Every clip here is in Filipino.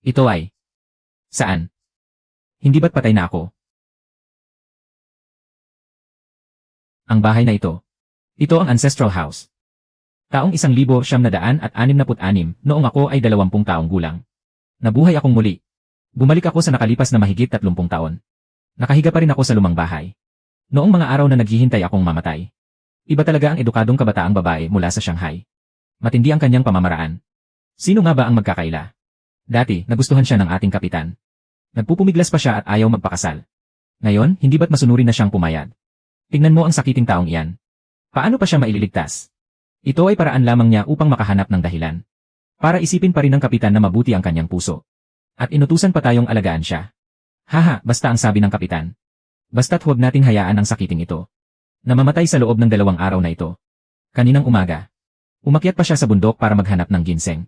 Ito ay... Saan? Hindi ba't patay na ako? Ang bahay na ito. Ito ang ancestral house. Taong 1966 noong ako ay 20 taong gulang. Nabuhay akong muli. Bumalik ako sa nakalipas na mahigit 30 taon. Nakahiga pa rin ako sa lumang bahay. Noong mga araw na naghihintay akong mamatay. Iba talaga ang edukadong kabataang babae mula sa Shanghai. Matindi ang kanyang pamamaraan. Sino nga ba ang magkakaila? Dati, nagustuhan siya ng ating kapitan. Nagpupumiglas pa siya at ayaw magpakasal. Ngayon, hindi ba't masunurin na siyang pumayag? Tingnan mo ang sakiting taong iyan. Paano pa siya maililigtas? Ito ay paraan lamang niya upang makahanap ng dahilan. Para isipin pa rin ng kapitan na mabuti ang kanyang puso. At inutusan pa tayong alagaan siya. Haha, basta ang sabi ng kapitan. Basta't huwag nating hayaan ang sakiting ito. Namamatay sa loob ng 2 araw na ito. Kaninang umaga. Umakyat pa siya sa bundok para maghanap ng ginseng.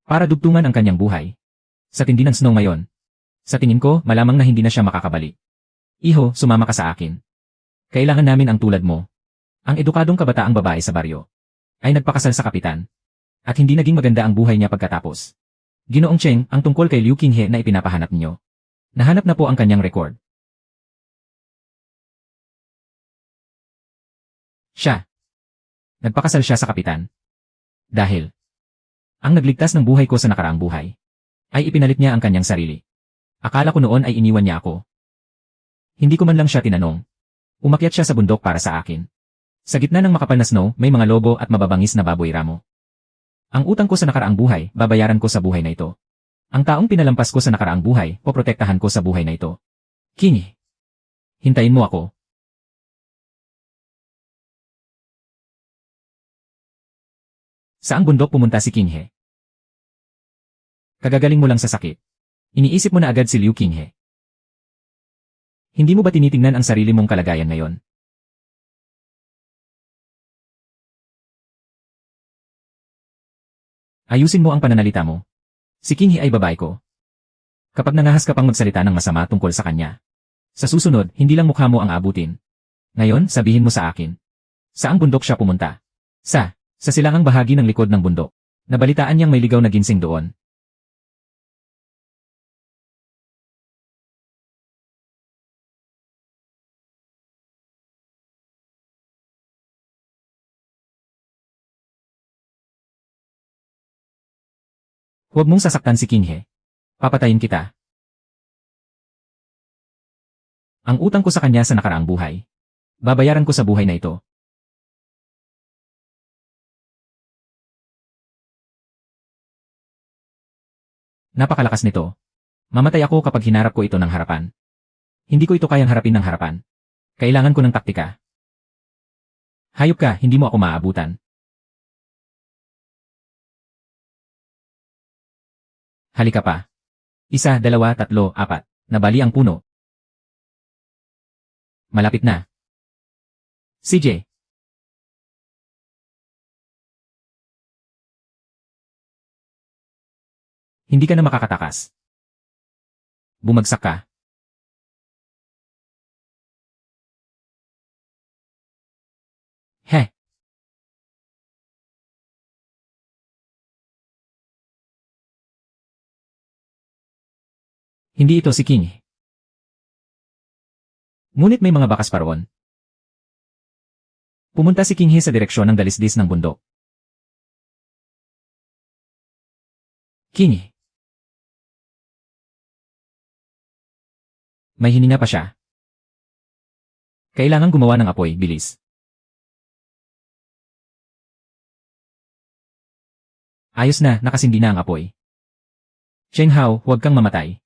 Para dugtungan ang kanyang buhay. Sa tindi ng snow ngayon. Sa tingin ko, malamang na hindi na siya makakabalik. Iho, sumama ka sa akin. Kailangan namin ang tulad mo. Ang edukadong kabataang babae sa baryo. Ay nagpakasal sa kapitan. At hindi naging maganda ang buhay niya pagkatapos. Ginoong Cheng, ang tungkol kay Liu Qinghe na ipinapahanap niyo. Nahanap na po ang kanyang record. Siya. Nagpakasal siya sa kapitan. Dahil ang nagligtas ng buhay ko sa nakaraang buhay ay ipinalit niya ang kanyang sarili. Akala ko noon ay iniwan niya ako. Hindi ko man lang siya tinanong. Umakyat siya sa bundok para sa akin. Sa gitna ng makapal na snow, may mga lobo at mababangis na baboy ramo. Ang utang ko sa nakaraang buhay, babayaran ko sa buhay na ito. Ang taong pinalampas ko sa nakaraang buhay, poprotektahan ko sa buhay na ito. King, hintayin mo ako. Saang bundok pumunta si Qinghe? Kagagaling mo lang sa sakit. Iniisip mo na agad si Liu Qinghe. Hindi mo ba tinitingnan ang sarili mong kalagayan ngayon? Ayusin mo ang pananalita mo. Si Qinghe ay babae ko. Kapag nangahas ka pang magsalita ng masama tungkol sa kanya, sa susunod, hindi lang mukha mo ang abutin. Ngayon, sabihin mo sa akin. Saang bundok siya pumunta? Sa silangang bahagi ng likod ng bundok. Nabalitaan niyang may ligaw na ginseng doon. Huwag mong sasaktan si Qinghe. Papatayin kita. Ang utang ko sa kanya sa nakaraang buhay. Babayaran ko sa buhay na ito. Napakalakas nito. Mamatay ako kapag hinarap ko ito ng harapan. Hindi ko ito kayang harapin ng harapan. Kailangan ko ng taktika. Hayop ka, hindi mo ako maaabutan. Halika pa. 1, 2, 3, 4. Nabali ang puno. Malapit na. CJ. Hindi ka na makakatakas. Bumagsak ka. Heh. Hindi ito si King. Ngunit may mga bakas pa roon. Pumunta si Qinghe sa direksyon ng dalisdis ng bundok. King. May hininga pa siya. Kailangan gumawa ng apoy, bilis. Ayos na, nakasindi na ang apoy. Cheng Hao, huwag kang mamatay.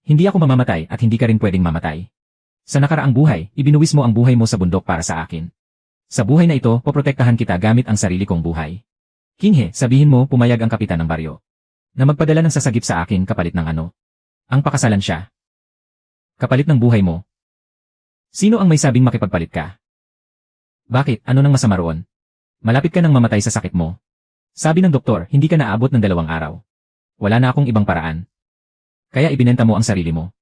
Hindi ako mamamatay at hindi ka rin pwedeng mamatay. Sa nakaraang buhay, ibinuwis mo ang buhay mo sa bundok para sa akin. Sa buhay na ito, poprotektahan kita gamit ang sarili kong buhay. Qinghe, sabihin mo pumayag ang kapitan ng baryo na magpadala ng sasagip sa akin kapalit ng ano? Ang pakasalan siya. Kapalit ng buhay mo. Sino ang may sabing makipagpalit ka? Bakit? Ano nang masama roon? Malapit ka nang mamatay sa sakit mo. Sabi ng doktor, hindi ka naabot ng 2 araw. Wala na akong ibang paraan. Kaya ibinenta mo ang sarili mo.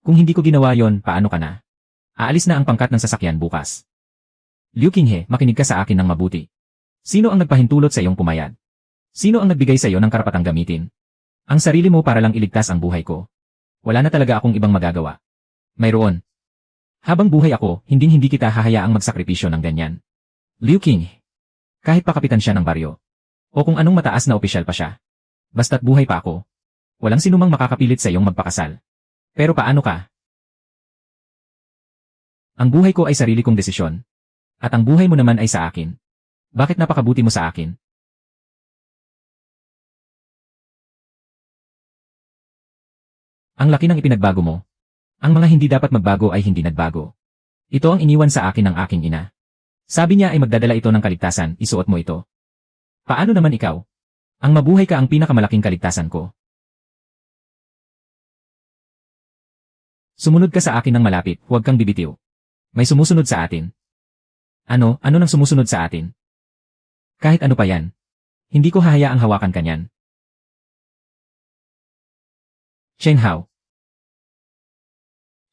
Kung hindi ko ginawa yon, paano ka na? Aalis na ang pangkat ng sasakyan bukas. Liu Qinghe, makinig ka sa akin ng mabuti. Sino ang nagpahintulot sa iyong pumayag? Sino ang nagbigay sa iyo ng karapatang gamitin Ang sarili mo para lang iligtas ang buhay ko. Wala na talaga akong ibang magagawa. Mayroon. Habang buhay ako, hindi kita hahayaang magsakripisyo ng ganyan. Liu King. Kahit pa kapitan siya ng baryo. O kung anong mataas na opisyal pa siya. Basta't buhay pa ako. Walang sinumang makakapilit sa iyong magpakasal. Pero paano ka? Ang buhay ko ay sarili kong desisyon. At ang buhay mo naman ay sa akin. Bakit napakabuti mo sa akin? Ang laki ng ipinagbago mo. Ang mga hindi dapat magbago ay hindi nagbago. Ito ang iniwan sa akin ng aking ina. Sabi niya ay magdadala ito ng kaligtasan, isuot mo ito. Paano naman ikaw? Ang mabuhay ka ang pinakamalaking kaligtasan ko. Sumunod ka sa akin ng malapit, huwag kang bibitiw. May sumusunod sa atin. Ano nang sumusunod sa atin? Kahit ano pa yan. Hindi ko hahayaang hawakan ka niyan. Cheng Hao.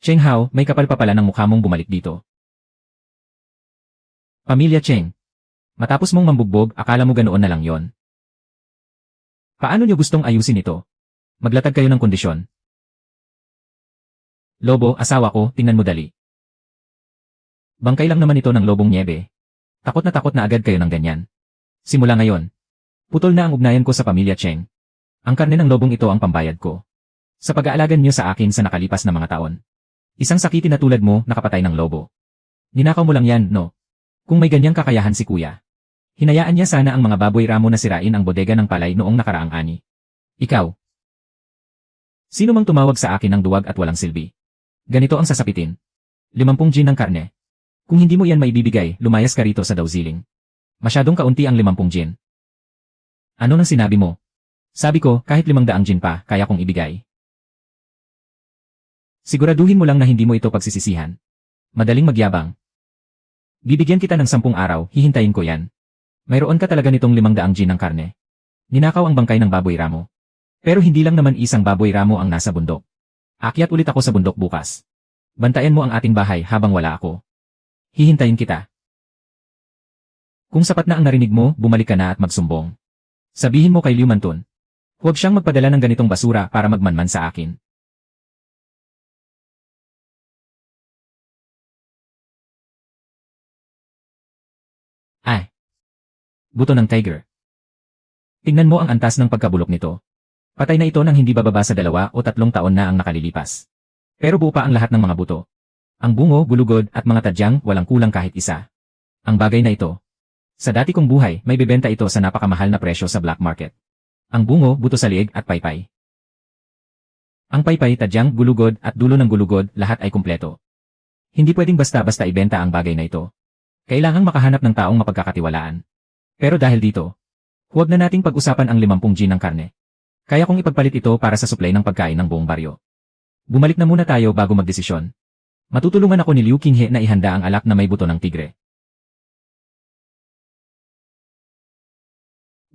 Cheng Hao, may kapal pa pala ng mukha mong bumalik dito. Pamilya Cheng. Matapos mong mambugbog, akala mo ganoon na lang yon. Paano niyo gustong ayusin ito? Maglatag kayo ng kondisyon. Lobo, asawa ko, tingnan mo dali. Bangkay lang naman ito ng lobong niebe. Takot na agad kayo ng ganyan. Simula ngayon. Putol na ang ugnayan ko sa pamilya Cheng. Ang karne ng lobong ito ang pambayad ko. Sa pag-aalagan niyo sa akin sa nakalipas na mga taon. Isang sakitin na tulad mo, nakapatay ng lobo. Ninakaw mo lang yan, no? Kung may ganyang kakayahan si kuya. Hinayaan niya sana ang mga baboy ramo na sirain ang bodega ng palay noong nakaraang ani. Ikaw. Sino mang tumawag sa akin ng duwag at walang silbi? Ganito ang sasapitin. 50 gin ng karne. Kung hindi mo yan maibibigay, lumayas ka rito sa Dawziling. Masyadong kaunti ang 50 gin. Ano nang sinabi mo? Sabi ko, kahit 500 gin pa, kaya kong ibigay. Siguraduhin mo lang na hindi mo ito pagsisisihan. Madaling magyabang. Bibigyan kita ng 10 araw, hihintayin ko yan. Mayroon ka talaga nitong 500 gin ng karne. Ninakaw ang bangkay ng baboy ramo. Pero hindi lang naman isang baboy ramo ang nasa bundok. Akyat ulit ako sa bundok bukas. Bantayan mo ang ating bahay habang wala ako. Hihintayin kita. Kung sapat na ang narinig mo, bumalik ka na at magsumbong. Sabihin mo kay Liu Mantun. Huwag siyang magpadala ng ganitong basura para magmanman sa akin. Ay! Buto ng tiger. Tingnan mo ang antas ng pagkabulok nito. Patay na ito nang hindi bababa sa 2 o 3 taon na ang nakalilipas. Pero buo pa ang lahat ng mga buto. Ang bungo, gulugod at mga tadyang walang kulang kahit isa. Ang bagay na ito. Sa dati kong buhay, may bebenta ito sa napakamahal na presyo sa black market. Ang bungo, buto sa liig at paypay. Ang paypay, tadyang, gulugod at dulo ng gulugod, lahat ay kumpleto. Hindi pwedeng basta-basta ibenta ang bagay na ito. Kailangang makahanap ng taong mapagkakatiwalaan. Pero dahil dito, huwag na nating pag-usapan ang 50 gin ng karne. Kaya kong ipagpalit ito para sa supply ng pagkain ng buong baryo. Bumalik na muna tayo bago magdesisyon. Matutulungan ako ni Liu Qinghe na ihanda ang alak na may buto ng tigre.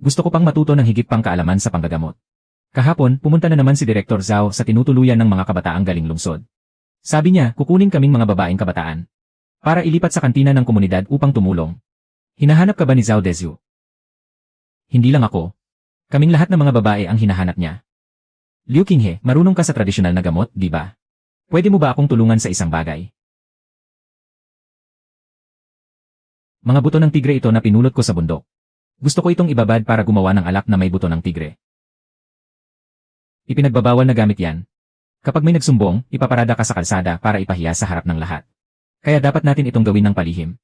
Gusto ko pang matuto ng higit pang kaalaman sa panggagamot. Kahapon, pumunta na naman si Direktor Zhao sa tinutuluyan ng mga kabataang galing lungsod. Sabi niya, kukunin kaming mga babaeng kabataan para ilipat sa kantina ng komunidad upang tumulong. Hinahanap ka ba ni Zhao Dezhu? Hindi lang ako. Kaming lahat ng mga babae ang hinahanap niya. Liu Qinghe, marunong ka sa tradisyonal na gamot, di ba? Pwede mo ba akong tulungan sa isang bagay? Mga buto ng tigre ito na pinulot ko sa bundok. Gusto ko itong ibabad para gumawa ng alak na may buto ng tigre. Ipinagbabawal na gamit yan. Kapag may nagsumbong, ipaparada ka sa kalsada para ipahiya sa harap ng lahat. Kaya dapat natin itong gawin ng palihim.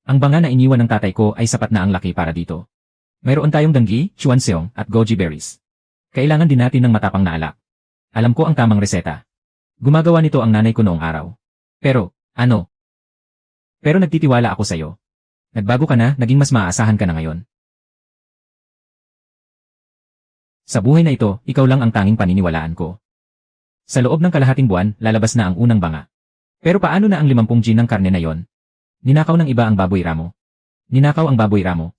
Ang banga na iniwan ng tatay ko ay sapat na ang laki para dito. Mayroon tayong danggi, chuanseong, at goji berries. Kailangan din natin ng matapang na alak. Alam ko ang tamang reseta. Gumagawa nito ang nanay ko noong araw. Pero, ano? Pero nagtitiwala ako sa'yo. Nagbago ka na, naging mas maaasahan ka na ngayon. Sa buhay na ito, ikaw lang ang tanging paniniwalaan ko. Sa loob ng kalahating buwan, lalabas na ang unang banga. Pero paano na ang 50 gin ng karne na yon? Ninakaw ng iba ang baboy ramo. Ninakaw ang baboy ramo.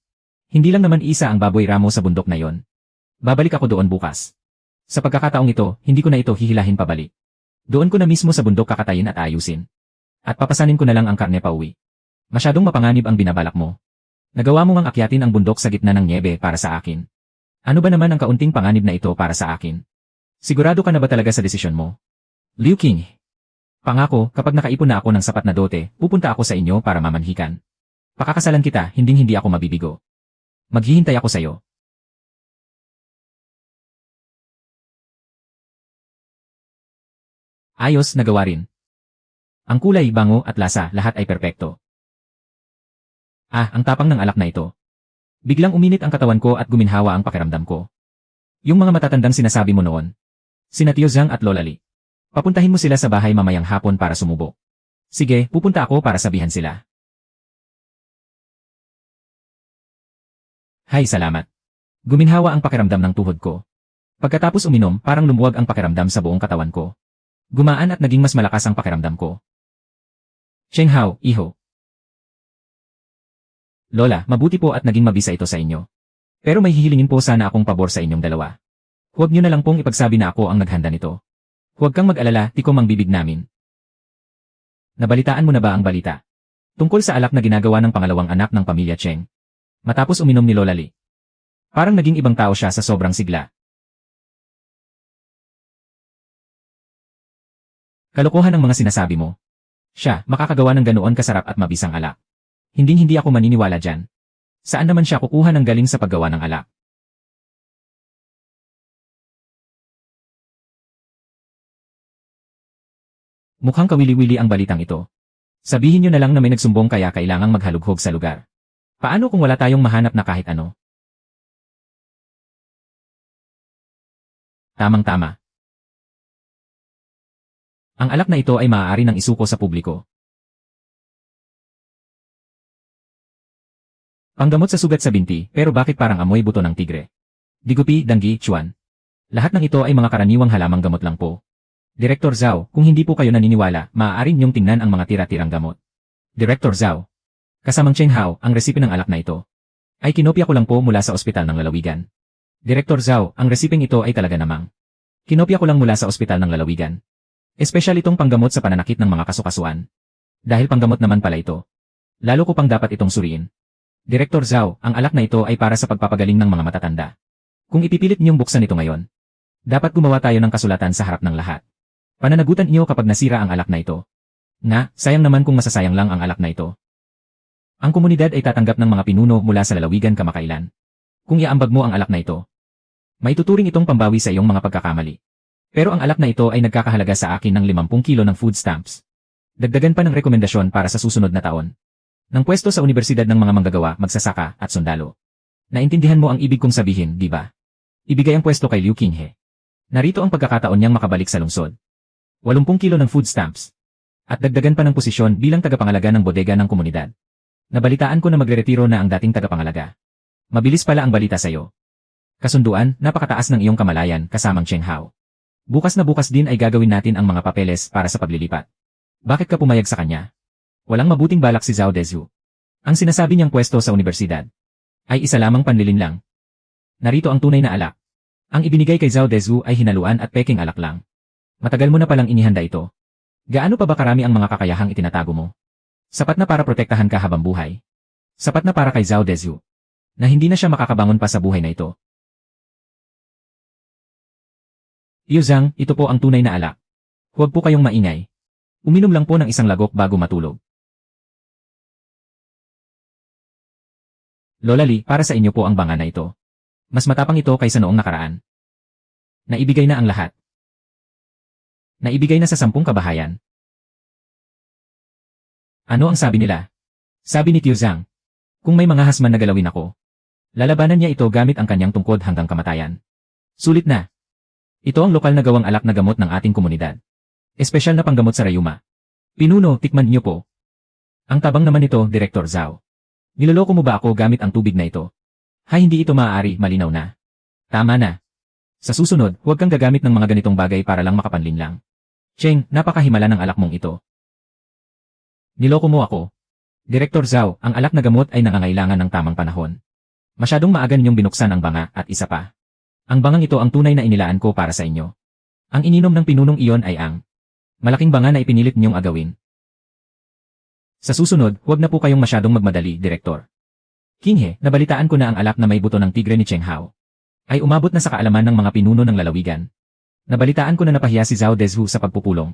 Hindi lang naman isa ang baboy ramo sa bundok na yon. Babalik ako doon bukas. Sa pagkakataong ito, hindi ko na ito hihilahin pabalik. Doon ko na mismo sa bundok kakatayin at ayusin. At papasanin ko na lang ang karne pauwi. Masyadong mapanganib ang binabalak mo. Nagawa mo ngang akyatin ang bundok sa gitna ng niebe para sa akin. Ano ba naman ang kaunting panganib na ito para sa akin? Sigurado ka na ba talaga sa desisyon mo? Liu King. Pangako, kapag nakaipon na ako ng sapat na dote, pupunta ako sa inyo para mamanhikan. Pakakasalan kita, hindi ako mabibigo. Maghihintay ako sa'yo. Ayos, nagawa rin. Ang kulay, bango at lasa, lahat ay perpekto. Ang tapang ng alak na ito. Biglang uminit ang katawan ko at guminhawa ang pakiramdam ko. Yung mga matatandang sinasabi mo noon. Sina Tio Zhang at Lola Li. Papuntahin mo sila sa bahay mamayang hapon para sumubo. Sige, pupunta ako para sabihan sila. Hay, salamat. Guminhawa ang pakiramdam ng tuhod ko. Pagkatapos uminom, parang lumuwag ang pakiramdam sa buong katawan ko. Gumaan at naging mas malakas ang pakiramdam ko. Cheng Hao, iho. Lola, mabuti po at naging mabisa ito sa inyo. Pero may hihilingin po sana akong pabor sa inyong dalawa. Huwag niyo na lang pong ipagsabi na ako ang naghanda nito. Huwag kang mag-alala, tikom ang bibig namin. Nabalitaan mo na ba ang balita? Tungkol sa alak na ginagawa ng pangalawang anak ng pamilya Cheng. Matapos uminom ni Lola Li. Parang naging ibang tao siya sa sobrang sigla. Kalokohan ang mga sinasabi mo. Siya, makakagawa ng ganoon kasarap at mabisang alak. Hindi ako maniniwala dyan. Saan naman siya kukuha ng galing sa paggawa ng alak? Mukhang kawili-wili ang balitang ito. Sabihin niyo na lang na may nagsumbong kaya kailangang maghalughog sa lugar. Paano kung wala tayong mahanap na kahit ano? Tamang-tama. Ang alak na ito ay maaari ng isuko sa publiko. Panggamot sa sugat sa binti, pero bakit parang amoy buto ng tigre? Digupi, danggi, chuan. Lahat ng ito ay mga karaniwang halamang gamot lang po. Direktor Zhao, kung hindi po kayo naniniwala, maaari niyong tingnan ang mga tira-tirang gamot. Direktor Zhao. Kasamang Cheng Hao, ang resipe ng alak na ito. Ay kinopya ko lang po mula sa ospital ng lalawigan. Direktor Zhao, ang resipeng ito ay talaga namang. Kinopya ko lang mula sa ospital ng lalawigan. Espesyal itong panggamot sa pananakit ng mga kasukasuan. Dahil panggamot naman pala ito. Lalo ko pang dapat itong suriin. Direktor Zhao, ang alak na ito ay para sa pagpapagaling ng mga matatanda. Kung ipipilit niyong buksan ito ngayon, dapat gumawa tayo ng kasulatan sa harap ng lahat. Pananagutan niyo kapag nasira ang alak na ito. Sayang naman kung masasayang lang ang alak na ito. Ang komunidad ay tatanggap ng mga pinuno mula sa lalawigan kamakailan. Kung iaambag mo ang alak na ito, may tuturing itong pambawi sa iyong mga pagkakamali. Pero ang alak na ito ay nagkakahalaga sa akin ng 50 kilo ng food stamps. Dagdagan pa ng rekomendasyon para sa susunod na taon. Ng pwesto sa universidad ng mga manggagawa, magsasaka, at sundalo. Naintindihan mo ang ibig kong sabihin, di ba? Ibigay ang pwesto kay Liu Qinghe. Narito ang pagkakataon niyang makabalik sa lungsod. 80 kilo ng food stamps. At dagdagan pa ng posisyon bilang tagapangalaga ng bodega ng komunidad. Nabalitaan ko na magreretiro na ang dating tagapangalaga. Mabilis pala ang balita sa'yo. Kasunduan, napakataas ng iyong kamalayan kasamang Cheng Hao. Bukas na bukas din ay gagawin natin ang mga papeles para sa paglilipat. Bakit ka pumayag sa kanya? Walang mabuting balak si Zhao Dezhu. Ang sinasabi niyang pwesto sa universidad ay isa lamang panlilin lang. Narito ang tunay na alak. Ang ibinigay kay Zhao Dezhu ay hinaluan at peking alak lang. Matagal mo na palang inihanda ito. Gaano pa ba karami ang mga kakayahang itinatago mo? Sapat na para protektahan ka habang buhay. Sapat na para kay Zhao Dezhu. Na hindi na siya makakabangon pa sa buhay na ito. Liu Zhang, ito po ang tunay na alak. Huwag po kayong maingay. Uminom lang po ng isang lagok bago matulog. Lola Li, para sa inyo po ang banga na ito. Mas matapang ito kaysa noong nakaraan. Naibigay na ang lahat. Naibigay na sa 10 kabahayan. Ano ang sabi nila? Sabi ni Tio Zhang. Kung may mga hasman na galawin ako, lalabanan niya ito gamit ang kanyang tungkod hanggang kamatayan. Sulit na. Ito ang lokal na gawang alak na gamot ng ating komunidad. Espesyal na panggamot sa rayuma. Pinuno, tikman niyo po. Ang tabang naman nito, Direktor Zhao. Niloloko mo ba ako gamit ang tubig na ito? Hindi ito maaari, malinaw na. Tama na. Sa susunod, huwag kang gagamit ng mga ganitong bagay para lang makapanlin lang. Cheng, napakahimala ng alak mong ito. Niloko mo ako. Direktor Zhao, ang alak na gamot ay nangangailangan ng tamang panahon. Masyadong maaga ninyong binuksan ang banga at isa pa. Ang bangang ito ang tunay na inilaan ko para sa inyo. Ang ininom ng pinunong iyon ay ang malaking banga na ipinilit ninyong agawin. Sa susunod, huwag na po kayong masyadong magmadali, Direktor. Qinghe, nabalitaan ko na ang alak na may buto ng tigre ni Cheng Hao ay umabot na sa kaalaman ng mga pinuno ng lalawigan. Nabalitaan ko na napahiya si Zhao Dezhu sa pagpupulong.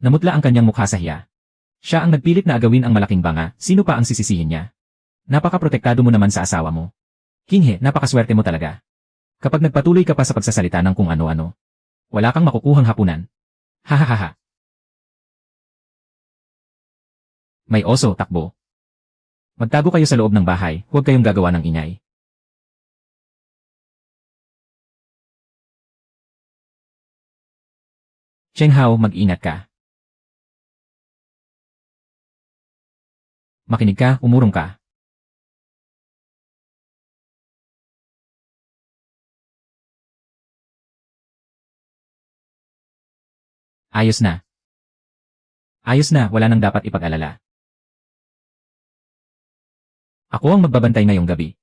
Namutla ang kanyang mukha sa hiya. Siya ang nagpilit na agawin ang malaking banga, sino pa ang sisisihin niya? Napaka-protektado mo naman sa asawa mo. King He, napakaswerte mo talaga. Kapag nagpatuloy ka pa sa pagsasalita ng kung ano-ano, wala kang makukuhang hapunan. Hahaha. May oso, takbo. Magtago kayo sa loob ng bahay, huwag kayong gagawa ng ingay. Cheng Hao, mag-ingat ka. Makinig ka, umurong ka. Ayos na. Ayos na, wala nang dapat ipag-alala. Ako ang magbabantay ngayong gabi.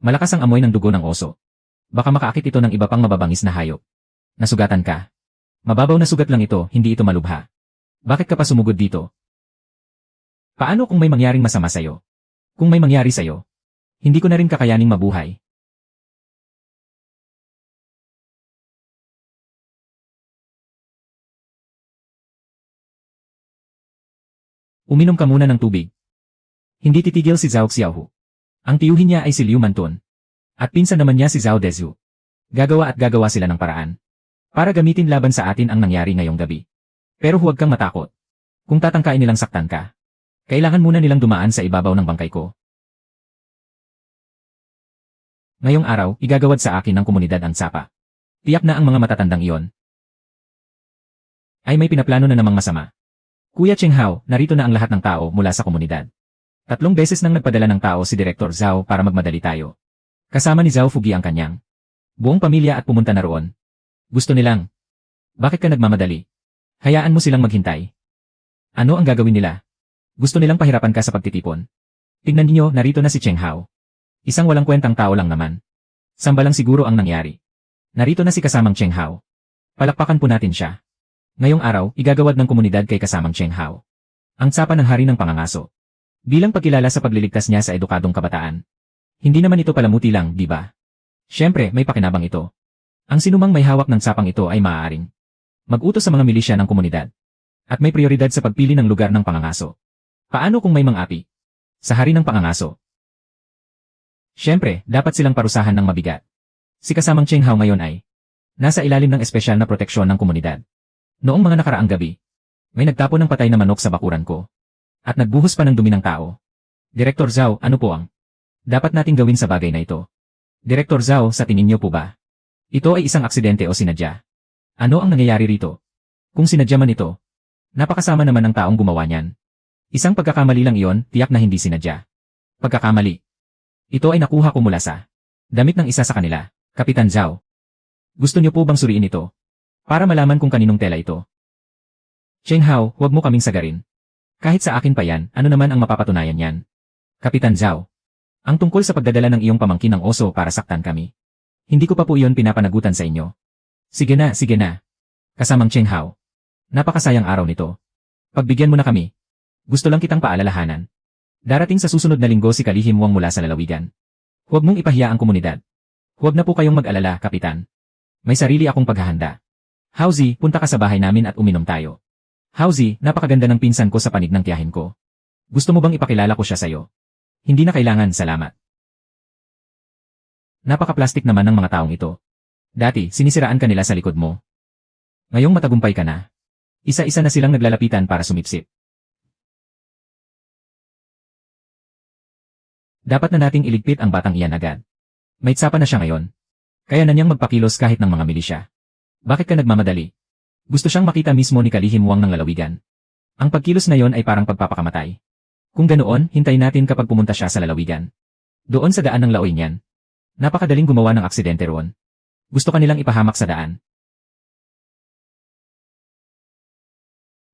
Malakas ang amoy ng dugo ng oso. Baka makaakit ito ng iba pang mababangis na hayop. Nasugatan ka. Mababaw na sugat lang ito, hindi ito malubha. Bakit ka pa sumugod dito? Paano kung may mangyaring masama sa'yo? Kung may mangyari sa'yo, hindi ko na rin kakayaning mabuhay. Uminom ka muna ng tubig. Hindi titigil si Zhao Xiaohu. Ang tiyuhin niya ay si Liu Manton. At pinsan naman niya si Zhao Dezhu. Gagawa at gagawa sila ng paraan para gamitin laban sa atin ang nangyari ngayong gabi. Pero huwag kang matakot. Kung tatangkain nilang saktan ka, kailangan muna nilang dumaan sa ibabaw ng bangkay ko. Ngayong araw, igagawad sa akin ng komunidad ang tsapa. Tiyak na ang mga matatandang iyon ay may pinaplano na namang masama. Kuya Cheng Hao, narito na ang lahat ng tao mula sa komunidad. 3 beses nang nagpadala ng tao si Direktor Zhao para magmadali tayo. Kasama ni Zhao Fugi ang kanyang buong pamilya at pumunta na roon. Gusto nilang, bakit ka nagmamadali? Hayaan mo silang maghintay. Ano ang gagawin nila? Gusto nilang pahirapan ka sa pagtitipon. Tignan niyo, narito na si Cheng Hao. Isang walang kwentang tao lang naman. Samba lang siguro ang nangyari. Narito na si kasamang Cheng Hao. Palakpakan po natin siya. Ngayong araw, igagawad ng komunidad kay kasamang Cheng Hao ang tsapa ng hari ng pangangaso. Bilang pagkilala sa pagliligtas niya sa edukadong kabataan. Hindi naman ito palamuti lang, di ba? Siyempre, may pakinabang ito. Ang sinumang may hawak ng tsapang ito ay maaaring mag-utos sa mga milisya ng komunidad. At may prioridad sa pagpili ng lugar ng pangangaso. Paano kung may mang-api sa hari ng pangangaso? Siyempre, dapat silang parusahan ng mabigat. Si kasamang Cheng Hao ngayon ay nasa ilalim ng espesyal na proteksyon ng komunidad. Noong mga nakaraang gabi, may nagtapon ng patay na manok sa bakuran ko. At nagbuhos pa ng dumi ng tao. Direktor Zhao, ano po ang dapat nating gawin sa bagay na ito? Direktor Zhao, sa tingin niyo po ba ito ay isang aksidente o sinadya? Ano ang nangyayari rito? Kung sinadya man ito, napakasama naman ng taong gumawa niyan. Isang pagkakamali lang iyon, tiyak na hindi sinadya. Pagkakamali. Ito ay nakuha ko mula sa damit ng isa sa kanila, Kapitan Zhao. Gusto niyo po bang suriin ito? Para malaman kung kaninong tela ito. Cheng Hao, huwag mo kaming sagarin. Kahit sa akin pa yan, ano naman ang mapapatunayan yan? Kapitan Zhao. Ang tungkol sa pagdadala ng iyong pamangkin ng oso para saktan kami. Hindi ko pa po iyon pinapanagutan sa inyo. Sige na, sige na. Kasamang Cheng Hao. Napakasayang araw nito. Pagbigyan mo na kami. Gusto lang kitang paalalahanan. Darating sa susunod na linggo si Kalihim Wang mula sa lalawigan. Huwag mong ipahiya ang komunidad. Huwag na po kayong mag-alala, Kapitan. May sarili akong paghahanda. Haozi, punta ka sa bahay namin at uminom tayo. Haozi, napakaganda ng pinsan ko sa panig ng tiyahin ko. Gusto mo bang ipakilala ko siya sa'yo? Hindi na kailangan, salamat. Napaka-plastic naman ng mga taong ito. Dati, sinisiraan ka nila sa likod mo. Ngayong matagumpay ka na. Isa-isa na silang naglalapitan para sumipsip. Dapat na nating iligpit ang batang iyan agad. May tsapa na siya ngayon. Kaya na niyang magpakilos kahit ng mga milisya. Bakit ka nagmamadali? Gusto siyang makita mismo ni Kalihim Wang ng lalawigan. Ang pagkilos na yon ay parang pagpapakamatay. Kung ganoon, hintayin natin kapag pumunta siya sa lalawigan. Doon sa daan ng laoy niyan. Napakadaling gumawa ng aksidente roon. Gusto ka nilang ipahamak sa daan.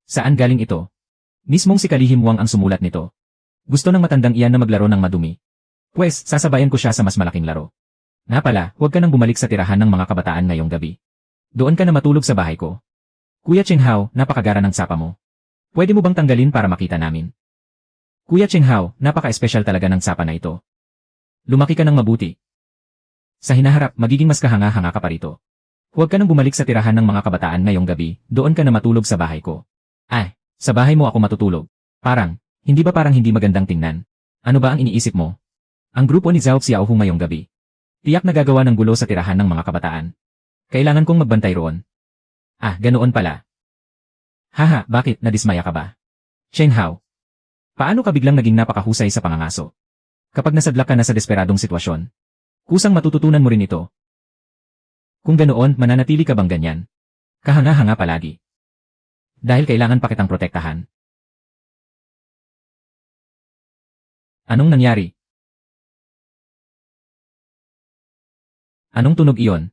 Saan galing ito? Mismong si Kalihim Wang ang sumulat nito. Gusto ng matandang iyan na maglaro ng madumi. Pwes, sasabayan ko siya sa mas malaking laro. Napala, huwag ka nang bumalik sa tirahan ng mga kabataan ngayong gabi. Doon ka na matulog sa bahay ko. Kuya Cheng Hao, napakagara ng tsapa mo. Pwede mo bang tanggalin para makita namin? Kuya Cheng Hao, napaka-espesyal talaga ng tsapa na ito. Lumaki ka ng mabuti. Sa hinaharap, magiging mas kahanga-hanga ka pa rito. Huwag ka nang bumalik sa tirahan ng mga kabataan ngayong gabi, doon ka na matulog sa bahay ko. Ay, sa bahay mo ako matutulog. Hindi ba parang hindi magandang tingnan? Ano ba ang iniisip mo? Ang grupo ni Zhao Xiaohu ngayong gabi. Tiyak na gagawa ng gulo sa tirahan ng mga kabataan. Kailangan kong magbantay roon. Ganoon pala. Haha, bakit, nadismaya ka ba? Cheng Hao. Paano ka biglang naging napakahusay sa pangangaso? Kapag nasadlak ka na sa desperadong sitwasyon, kusang matututunan mo rin ito. Kung ganoon, mananatili ka bang ganyan? Kahanga-hanga palagi. Dahil kailangan pa kitang protektahan. Anong nangyari? Anong tunog iyon?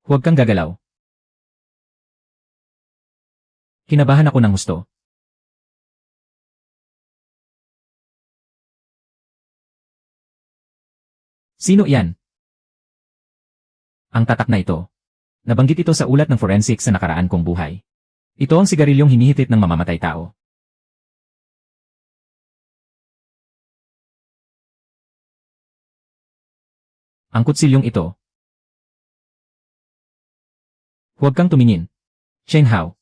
Huwag kang gagalaw. Kinabahan ako ng husto. Sino iyan? Ang tatak na ito. Nabanggit ito sa ulat ng forensic sa nakaraan kong buhay. Ito ang sigarilyong hinihitit ng mamamatay tao. Ang kutsilyong ito. Huwag kang tumingin. Cheng Hao.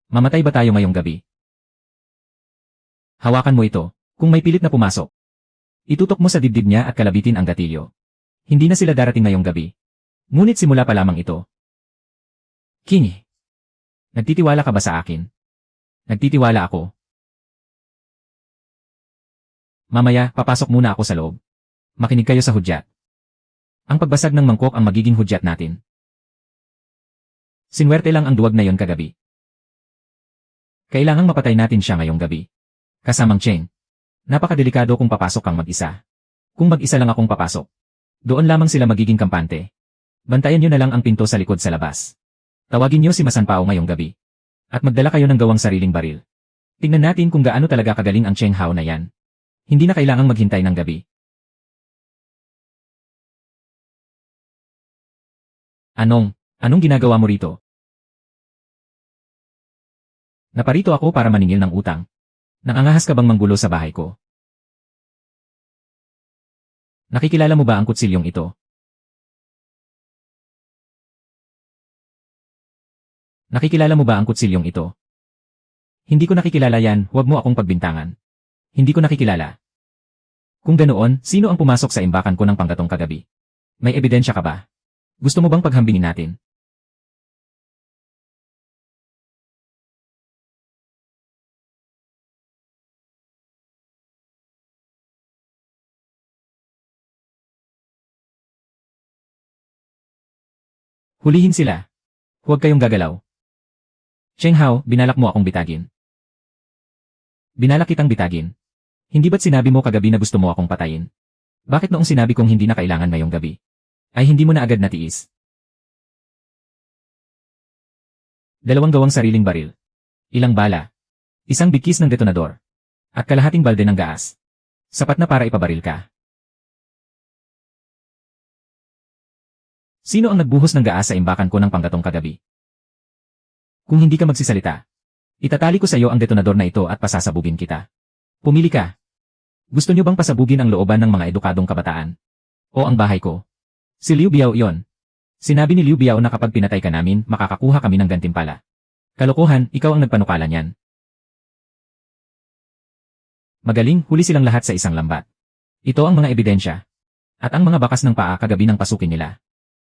Mamatay ba tayo ngayong gabi? Hawakan mo ito, kung may pilit na pumasok. Itutok mo sa dibdib niya at kalabitin ang gatilyo. Hindi na sila darating ngayong gabi. Ngunit simula pa lamang ito. Kingi. Nagtitiwala ka ba sa akin? Nagtitiwala ako. Mamaya, papasok muna ako sa loob. Makinig kayo sa hudyat. Ang pagbasag ng mangkok ang magiging hudyat natin. Sinwerte lang ang duwag na yon kagabi. Kailangang mapatay natin siya ngayong gabi. Kasamang Cheng. Napakadelikado kung papasok kang mag-isa. Kung mag-isa lang akong papasok, doon lamang sila magiging kampante. Bantayan niyo na lang ang pinto sa likod sa labas. Tawagin niyo si Masanpao ngayong gabi. At magdala kayo ng gawang sariling baril. Tingnan natin kung gaano talaga kagaling ang Cheng Hao na yan. Hindi na kailangang maghintay ng gabi. Anong ginagawa mo rito? Naparito ako para maningil ng utang. Nangangahas ka bang manggulo sa bahay ko? Nakikilala mo ba ang kutsilyong ito? Nakikilala mo ba ang kutsilyong ito? Hindi ko nakikilala yan, huwag mo akong pagbintangan. Hindi ko nakikilala. Kung ganoon, sino ang pumasok sa imbakan ko ng panggatong kagabi? May ebidensya ka ba? Gusto mo bang paghambingin natin? Hulihin sila. Huwag kayong gagalaw. Cheng Hao, binalak mo akong bitagin. Binalak kitang bitagin. Hindi ba't sinabi mo kagabi na gusto mo akong patayin? Bakit noong sinabi kong hindi na kailangan ngayong gabi, ay hindi mo na agad natiis? 2 gawang sariling baril. Ilang bala. 1 bigkis ng detonador. At kalahating balde ng gaas. Sapat na para ipabaril ka. Sino ang nagbuhos ng gaas sa imbakan ko ng panggatong kagabi? Kung hindi ka magsisalita, itatali ko sa iyo ang detonador na ito at pasasabugin kita. Pumili ka. Gusto niyo bang pasabugin ang looban ng mga edukadong kabataan? O ang bahay ko? Si Liu Biao iyon. Sinabi ni Liu Biao na kapag pinatay ka namin, makakakuha kami ng gantimpala. Kalokohan, ikaw ang nagpanukala niyan. Magaling, huli silang lahat sa isang lambat. Ito ang mga ebidensya. At ang mga bakas ng paa kagabi ng pasukin nila.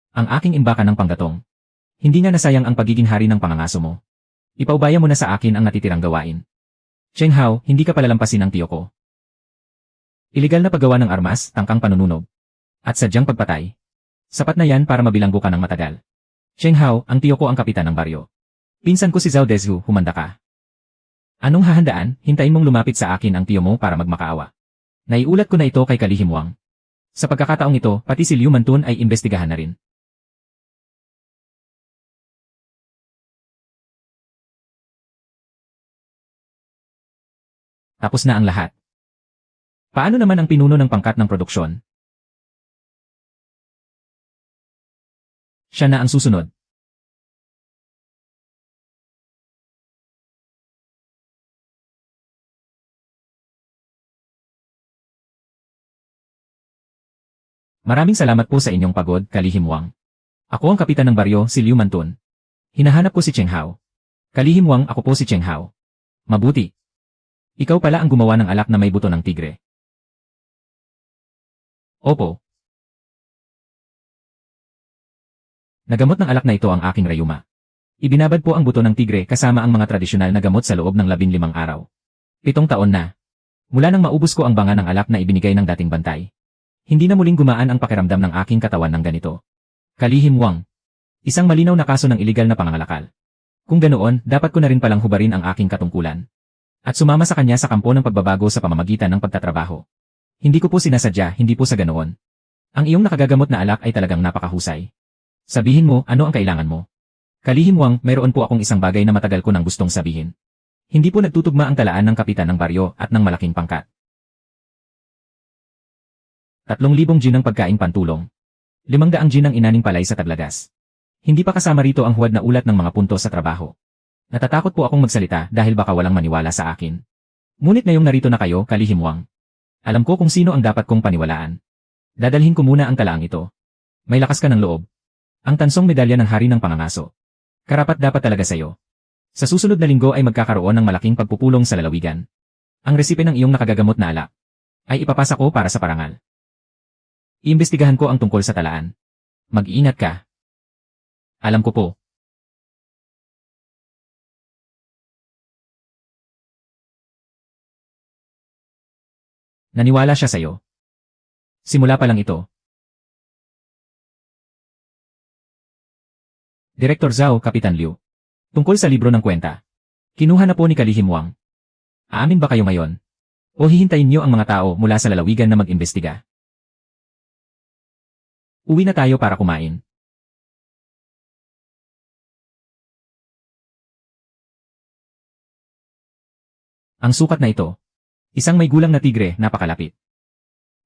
Ang aking imbakan ng panggatong. Hindi nga nasayang ang pagiging hari ng pangangaso mo. Ipaubaya mo na sa akin ang natitirang gawain. Cheng Hao, hindi ka palalampasin ng tiyo ko. Iligal na paggawa ng armas, tangkang panununog. At sadyang pagpatay. Sapat na yan para mabilanggo ka ng matagal. Cheng Hao, ang tiyo ko ang kapitan ng baryo. Pinsan ko si Zhao Dezhu, humanda ka. Anong hahandaan, hintayin mong lumapit sa akin ang tiyo mo para magmakaawa. Naiulat ko na ito kay Kalihim Wang. Sa pagkakataong ito, pati si Liu Mantun ay imbestigahan na rin. Tapos na ang lahat. Paano naman ang pinuno ng pangkat ng produksyon? Siya na ang susunod. Maraming salamat po sa inyong pagod, Kalihim Wang. Ako ang kapitan ng baryo, si Liu Mantun. Hinahanap ko si Cheng Hao. Kalihim Wang, ako po si Cheng Hao. Mabuti. Ikaw pala ang gumawa ng alak na may buto ng tigre. Opo. Nagamot ng alak na ito ang aking rayuma. Ibinabad po ang buto ng tigre kasama ang mga tradisyonal na gamot sa loob ng 15 araw. 7 taon na. Mula nang maubos ko ang banga ng alak na ibinigay ng dating bantay. Hindi na muling gumaan ang pakiramdam ng aking katawan ng ganito. Kalihim Wang. Isang malinaw na kaso ng iligal na pangangalakal. Kung ganoon, dapat ko na rin palang hubarin ang aking katungkulan. At sumama sa kanya sa kampo ng pagbabago sa pamamagitan ng pagtatrabaho. Hindi ko po sinasadya, hindi po sa ganoon. Ang iyong nakagagamot na alak ay talagang napakahusay. Sabihin mo, ano ang kailangan mo? Kalihim Wang, mayroon po akong isang bagay na matagal ko nang gustong sabihin. Hindi po nagtutugma ang talaan ng kapitan ng baryo at ng malaking pangkat. 3,000 gin ng pagkain pantulong. 500 gin ng inaning palay sa taglagas. Hindi pa kasama rito ang huwad na ulat ng mga punto sa trabaho. Natatakot po akong magsalita dahil baka walang maniwala sa akin. Ngunit ngayong narito na kayo, Kalihim Wang. Alam ko kung sino ang dapat kong paniwalaan. Dadalhin ko muna ang talaang ito. May lakas ka ng loob. Ang tansong medalya ng hari ng pangangaso. Karapat dapat talaga sa'yo. Sa susunod na linggo ay magkakaroon ng malaking pagpupulong sa lalawigan. Ang resipe ng iyong nakagagamot na alak ay ipapasa ko para sa parangal. Iimbestigahan ko ang tungkol sa talaan. Mag-iingat ka. Alam ko po. Naniwala siya sa'yo. Simula pa lang ito. Direktor Zhao, Kapitan Liu. Tungkol sa libro ng kwenta. Kinuha na po ni Kalihim Wang. Aamin ba kayo ngayon? O hihintayin niyo ang mga tao mula sa lalawigan na mag-imbestiga? Uwi na tayo para kumain. Ang sukat na ito. Isang may gulang na tigre, napakalapit.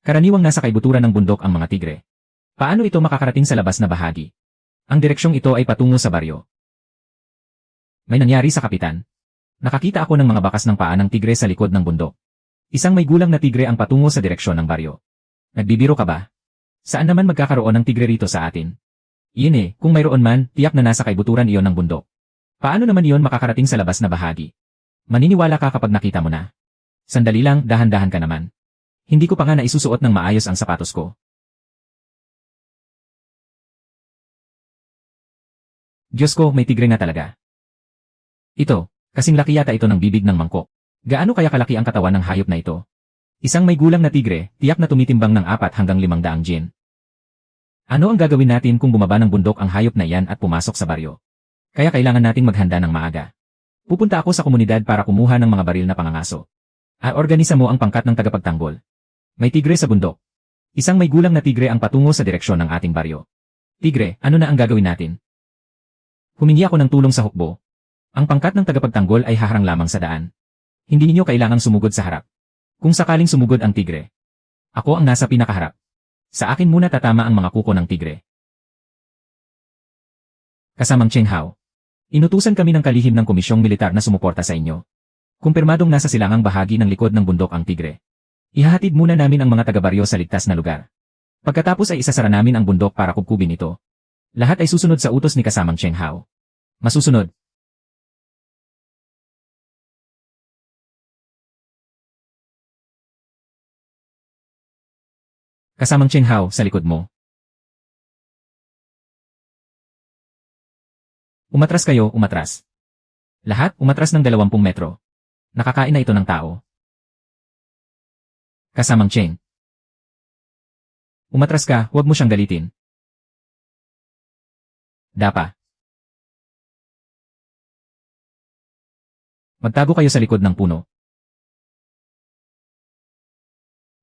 Karaniwang nasa kaibuturan ng bundok ang mga tigre. Paano ito makakarating sa labas na bahagi? Ang direksyong ito ay patungo sa baryo. May nangyari sa kapitan. Nakakita ako ng mga bakas ng paa ng tigre sa likod ng bundok. Isang may gulang na tigre ang patungo sa direksyon ng baryo. Nagbibiro ka ba? Saan naman magkakaroon ng tigre rito sa atin? Iyon kung mayroon man, tiyak na nasa kaibuturan iyon ng bundok. Paano naman iyon makakarating sa labas na bahagi? Maniniwala ka kapag nakita mo na. Sandali lang, dahan-dahan ka naman. Hindi ko pa nga naisusuot ng maayos ang sapatos ko. Diyos ko, may tigre nga talaga. Ito, kasing laki yata ito ng bibig ng mangkok. Gaano kaya kalaki ang katawan ng hayop na ito? Isang may gulang na tigre, tiyak na tumitimbang ng 4 hanggang 500 gin. Ano ang gagawin natin kung bumaba ng bundok ang hayop na yan at pumasok sa baryo? Kaya kailangan nating maghanda ng maaga. Pupunta ako sa komunidad para kumuha ng mga baril na pangangaso. Organisa mo ang pangkat ng tagapagtanggol. May tigre sa bundok. Isang may gulang na tigre ang patungo sa direksyon ng ating baryo. Tigre, ano na ang gagawin natin? Humingi ako ng tulong sa hukbo. Ang pangkat ng tagapagtanggol ay haharang lamang sa daan. Hindi ninyo kailangang sumugod sa harap. Kung sakaling sumugod ang tigre, ako ang nasa pinakaharap. Sa akin muna tatama ang mga kuko ng tigre. Kasamang Cheng Hao. Inutusan kami ng kalihim ng komisyong militar na sumuporta sa inyo. Kumpirmadong nasa silangang bahagi ng likod ng bundok ang tigre. Ihahatid muna namin ang mga taga-baryo sa ligtas na lugar. Pagkatapos ay isasara namin ang bundok para kubkubin ito. Lahat ay susunod sa utos ni kasamang Cheng Hao. Masusunod. Kasamang Cheng Hao, sa likod mo. Umatras kayo, umatras. Lahat, umatras ng 20 metro. Nakakain na ito ng tao. Kasamang Cheng. Umatras ka, huwag mo siyang galitin. Dapa. Magtago kayo sa likod ng puno.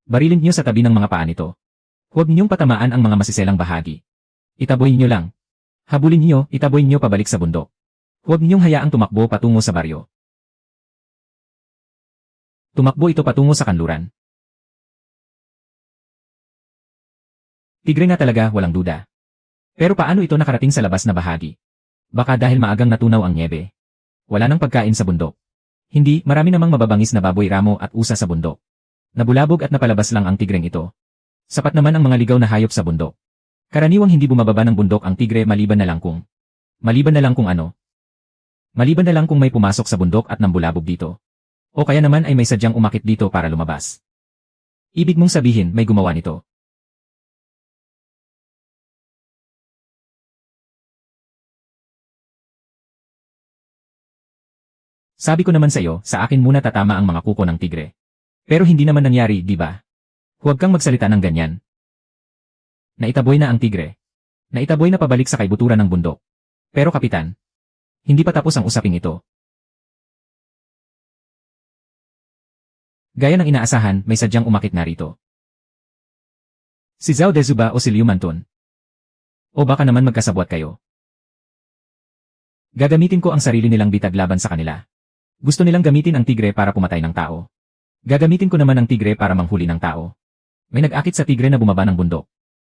Barilin niyo sa tabi ng mga paa nito. Huwag niyong patamaan ang mga masiselang bahagi. Itaboy niyo lang. Habulin niyo, itaboy niyo pabalik sa bundok. Huwag niyong hayaang tumakbo patungo sa baryo. Tumakbo ito patungo sa kanluran. Tigre nga talaga, walang duda. Pero paano ito nakarating sa labas na bahagi? Baka dahil maagang natunaw ang nyebe. Wala nang pagkain sa bundok. Hindi, marami namang mababangis na baboy ramo at usa sa bundok. Nabulabog at napalabas lang ang tigreng ito. Sapat naman ang mga ligaw na hayop sa bundok. Karaniwang hindi bumababa ng bundok ang tigre maliban na lang kung. Maliban na lang kung ano. Maliban na lang kung may pumasok sa bundok at nambulabog dito. O kaya naman ay may sadyang umakit dito para lumabas. Ibig mong sabihin may gumawa nito. Sabi ko naman sa iyo, sa akin muna tatama ang mga kuko ng tigre. Pero hindi naman nangyari, di ba? Huwag kang magsalita ng ganyan. Naitaboy na ang tigre. Naitaboy na pabalik sa kaibuturan ng bundok. Pero kapitan, hindi pa tapos ang usaping ito. Gaya ng inaasahan, may sadyang umakit na rito. Si Zhao Dezu ba o si Liu Manton? O baka naman magkasabwat kayo? Gagamitin ko ang sarili nilang bitag laban sa kanila. Gusto nilang gamitin ang tigre para pumatay ng tao. Gagamitin ko naman ang tigre para manghuli ng tao. May nag-akit sa tigre na bumaba ng bundok.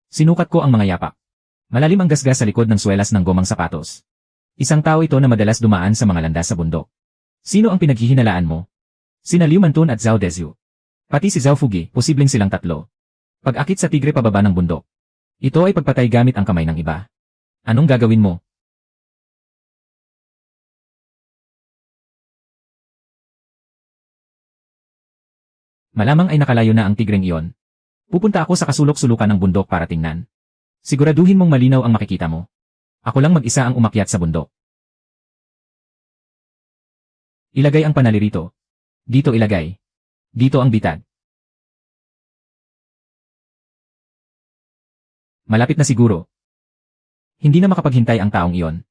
Sinukat ko ang mga yapak. Malalim ang gasgas sa likod ng swelas ng gomang sapatos. Isang tao ito na madalas dumaan sa mga landas sa bundok. Sino ang pinaghihinalaan mo? Sina Liu Manton at Zhao Dezu. Pati si Zhao Fugi, posibleng silang tatlo. Pag-akit sa tigre pababa ng bundok. Ito ay pagpatay gamit ang kamay ng iba. Anong gagawin mo? Malamang ay nakalayo na ang tigreng iyon. Pupunta ako sa kasulok-sulukan ng bundok para tingnan. Siguraduhin mong malinaw ang makikita mo. Ako lang mag-isa ang umakyat sa bundok. Ilagay ang panali rito. Dito ilagay. Dito ang bitag. Malapit na siguro. Hindi na makapaghintay ang taong iyon.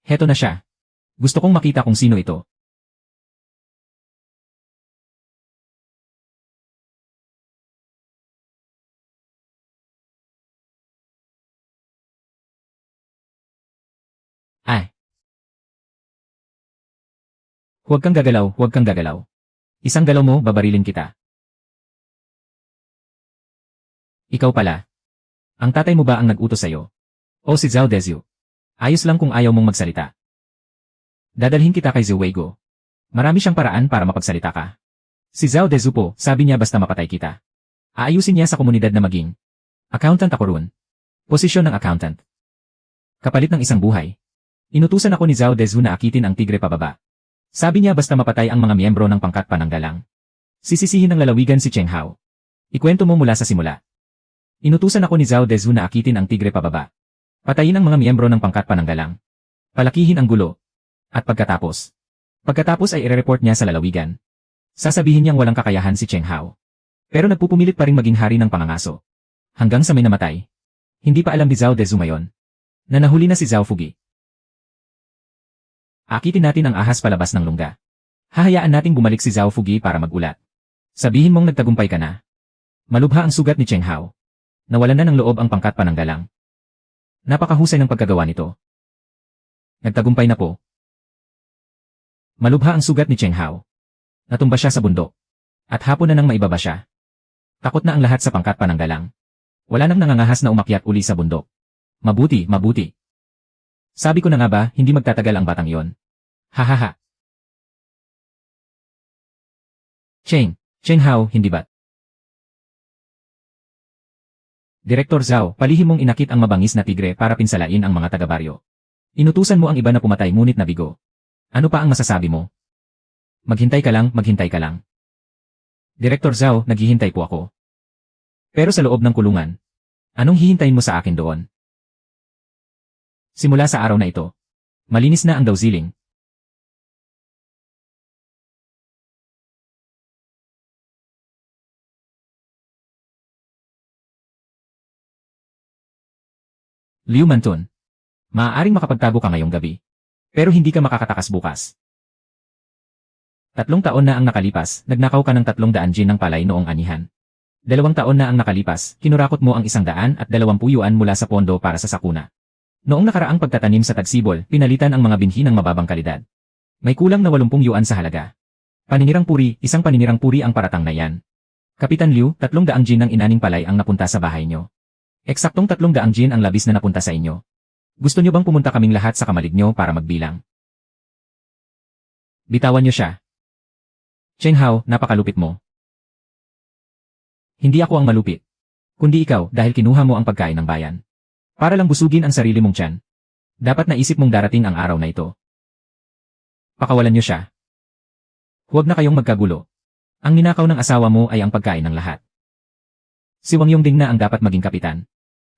Heto na siya. Gusto kong makita kung sino ito. Ay. Huwag kang gagalaw, huwag kang gagalaw. Isang galaw mo, babarilin kita. Ikaw pala. Ang tatay mo ba ang nag-utos sa'yo? O si Zhao Dezu? Ayos lang kung ayaw mong magsalita. Dadalhin kita kay Zhuweigo. Marami siyang paraan para mapagsalita ka. Si Zhao Dezu po, sabi niya basta mapatay kita. Aayusin niya sa komunidad na maging accountant ako roon. Posisyon ng accountant. Kapalit ng isang buhay. Inutusan ako ni Zhao Dezu na akitin ang tigre pababa. Sabi niya basta mapatay ang mga miyembro ng pangkat pananggalang. Sisisihin ng lalawigan si Cheng Hao. Ikwento mo mula sa simula. Inutusan ako ni Zhao Dezu na akitin ang tigre pababa. Patayin ang mga miyembro ng pangkat pananggalang. Palakihin ang gulo. At pagkatapos ay i-report niya sa lalawigan. Sasabihin niyang walang kakayahan si Cheng Hao. Pero nagpupumilit pa rin maging hari ng pangangaso. Hanggang sa may namatay. Hindi pa alam ni Zhao Dezu ngayon na nahuli na si Zhao Fugi. Akitin natin ang ahas palabas ng lungga. Hahayaan nating bumalik si Zhao Fugi para magulat. Sabihin mong nagtagumpay ka na. Malubha ang sugat ni Cheng Hao. Nawalan na ng loob ang pangkat pananggalang. Napakahusay ng pagkagawa nito. Nagtagumpay na po. Malubha ang sugat ni Cheng Hao. Natumba siya sa bundok. At hapon na nang maibaba siya. Takot na ang lahat sa pangkat pananggalang. Wala nang nangangahas na umakyat uli sa bundok. Mabuti, mabuti. Sabi ko na nga ba, hindi magtatagal ang batang iyon. Hahaha. Cheng Hao, hindi ba't? Direktor Zhao, palihim mong inakit ang mabangis na tigre para pinsalain ang mga taga-baryo. Inutusan mo ang iba na pumatay ngunit nabigo. Ano pa ang masasabi mo? Maghintay ka lang, maghintay ka lang. Direktor Zhao, naghihintay po ako. Pero sa loob ng kulungan, anong hihintayin mo sa akin doon? Simula sa araw na ito, malinis na ang Dawziling. Liu Manton, maaaring makapagtago ka ngayong gabi. Pero hindi ka makakatakas bukas. 3 taon na ang nakalipas, nagnakaw ka ng 300 gin ng palay noong anihan. 2 taon na ang nakalipas, kinurakot mo ang 120 yuan mula sa pondo para sa sakuna. Noong nakaraang pagtatanim sa tagsibol, pinalitan ang mga binhi ng mababang kalidad. May kulang na 80 yuan sa halaga. Paninirang puri, isang paninirang puri ang paratang na yan. Kapitan Liu, 300 gin ng inaning palay ang napunta sa bahay nyo. Eksaktong 300 gin ang labis na napunta sa inyo. Gusto nyo bang pumunta kaming lahat sa kamalig nyo para magbilang? Bitawan nyo siya. Cheng Hao, napakalupit mo. Hindi ako ang malupit. Kundi ikaw dahil kinuha mo ang pagkain ng bayan. Para lang busugin ang sarili mong tiyan. Dapat naisip mong darating ang araw na ito. Pakawalan niyo siya. Huwag na kayong magkagulo. Ang ninakaw ng asawa mo ay ang pagkain ng lahat. Si Wang Yongding na ang dapat maging kapitan.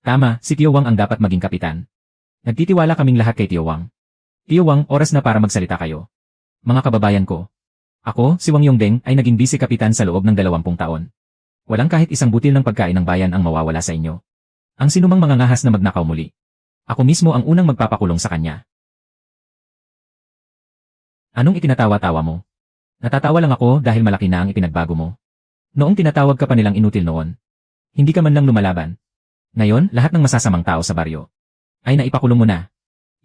Tama, si Tio Wang ang dapat maging kapitan. Nagtitiwala kaming lahat kay Tio Wang. Tio Wang, oras na para magsalita kayo. Mga kababayan ko. Ako, si Wang Yongding, ay naging vice-kapitan sa loob ng 20 taon. Walang kahit isang butil ng pagkain ng bayan ang mawawala sa inyo. Ang sinumang mangangahas na magnakaw muli. Ako mismo ang unang magpapakulong sa kanya. Anong itinatawa-tawa mo? Natatawa lang ako dahil malaki na ang ipinagbago mo. Noong tinatawag ka pa nilang inutil noon, hindi ka man lang lumalaban. Ngayon, lahat ng masasamang tao sa baryo ay naipakulong mo na.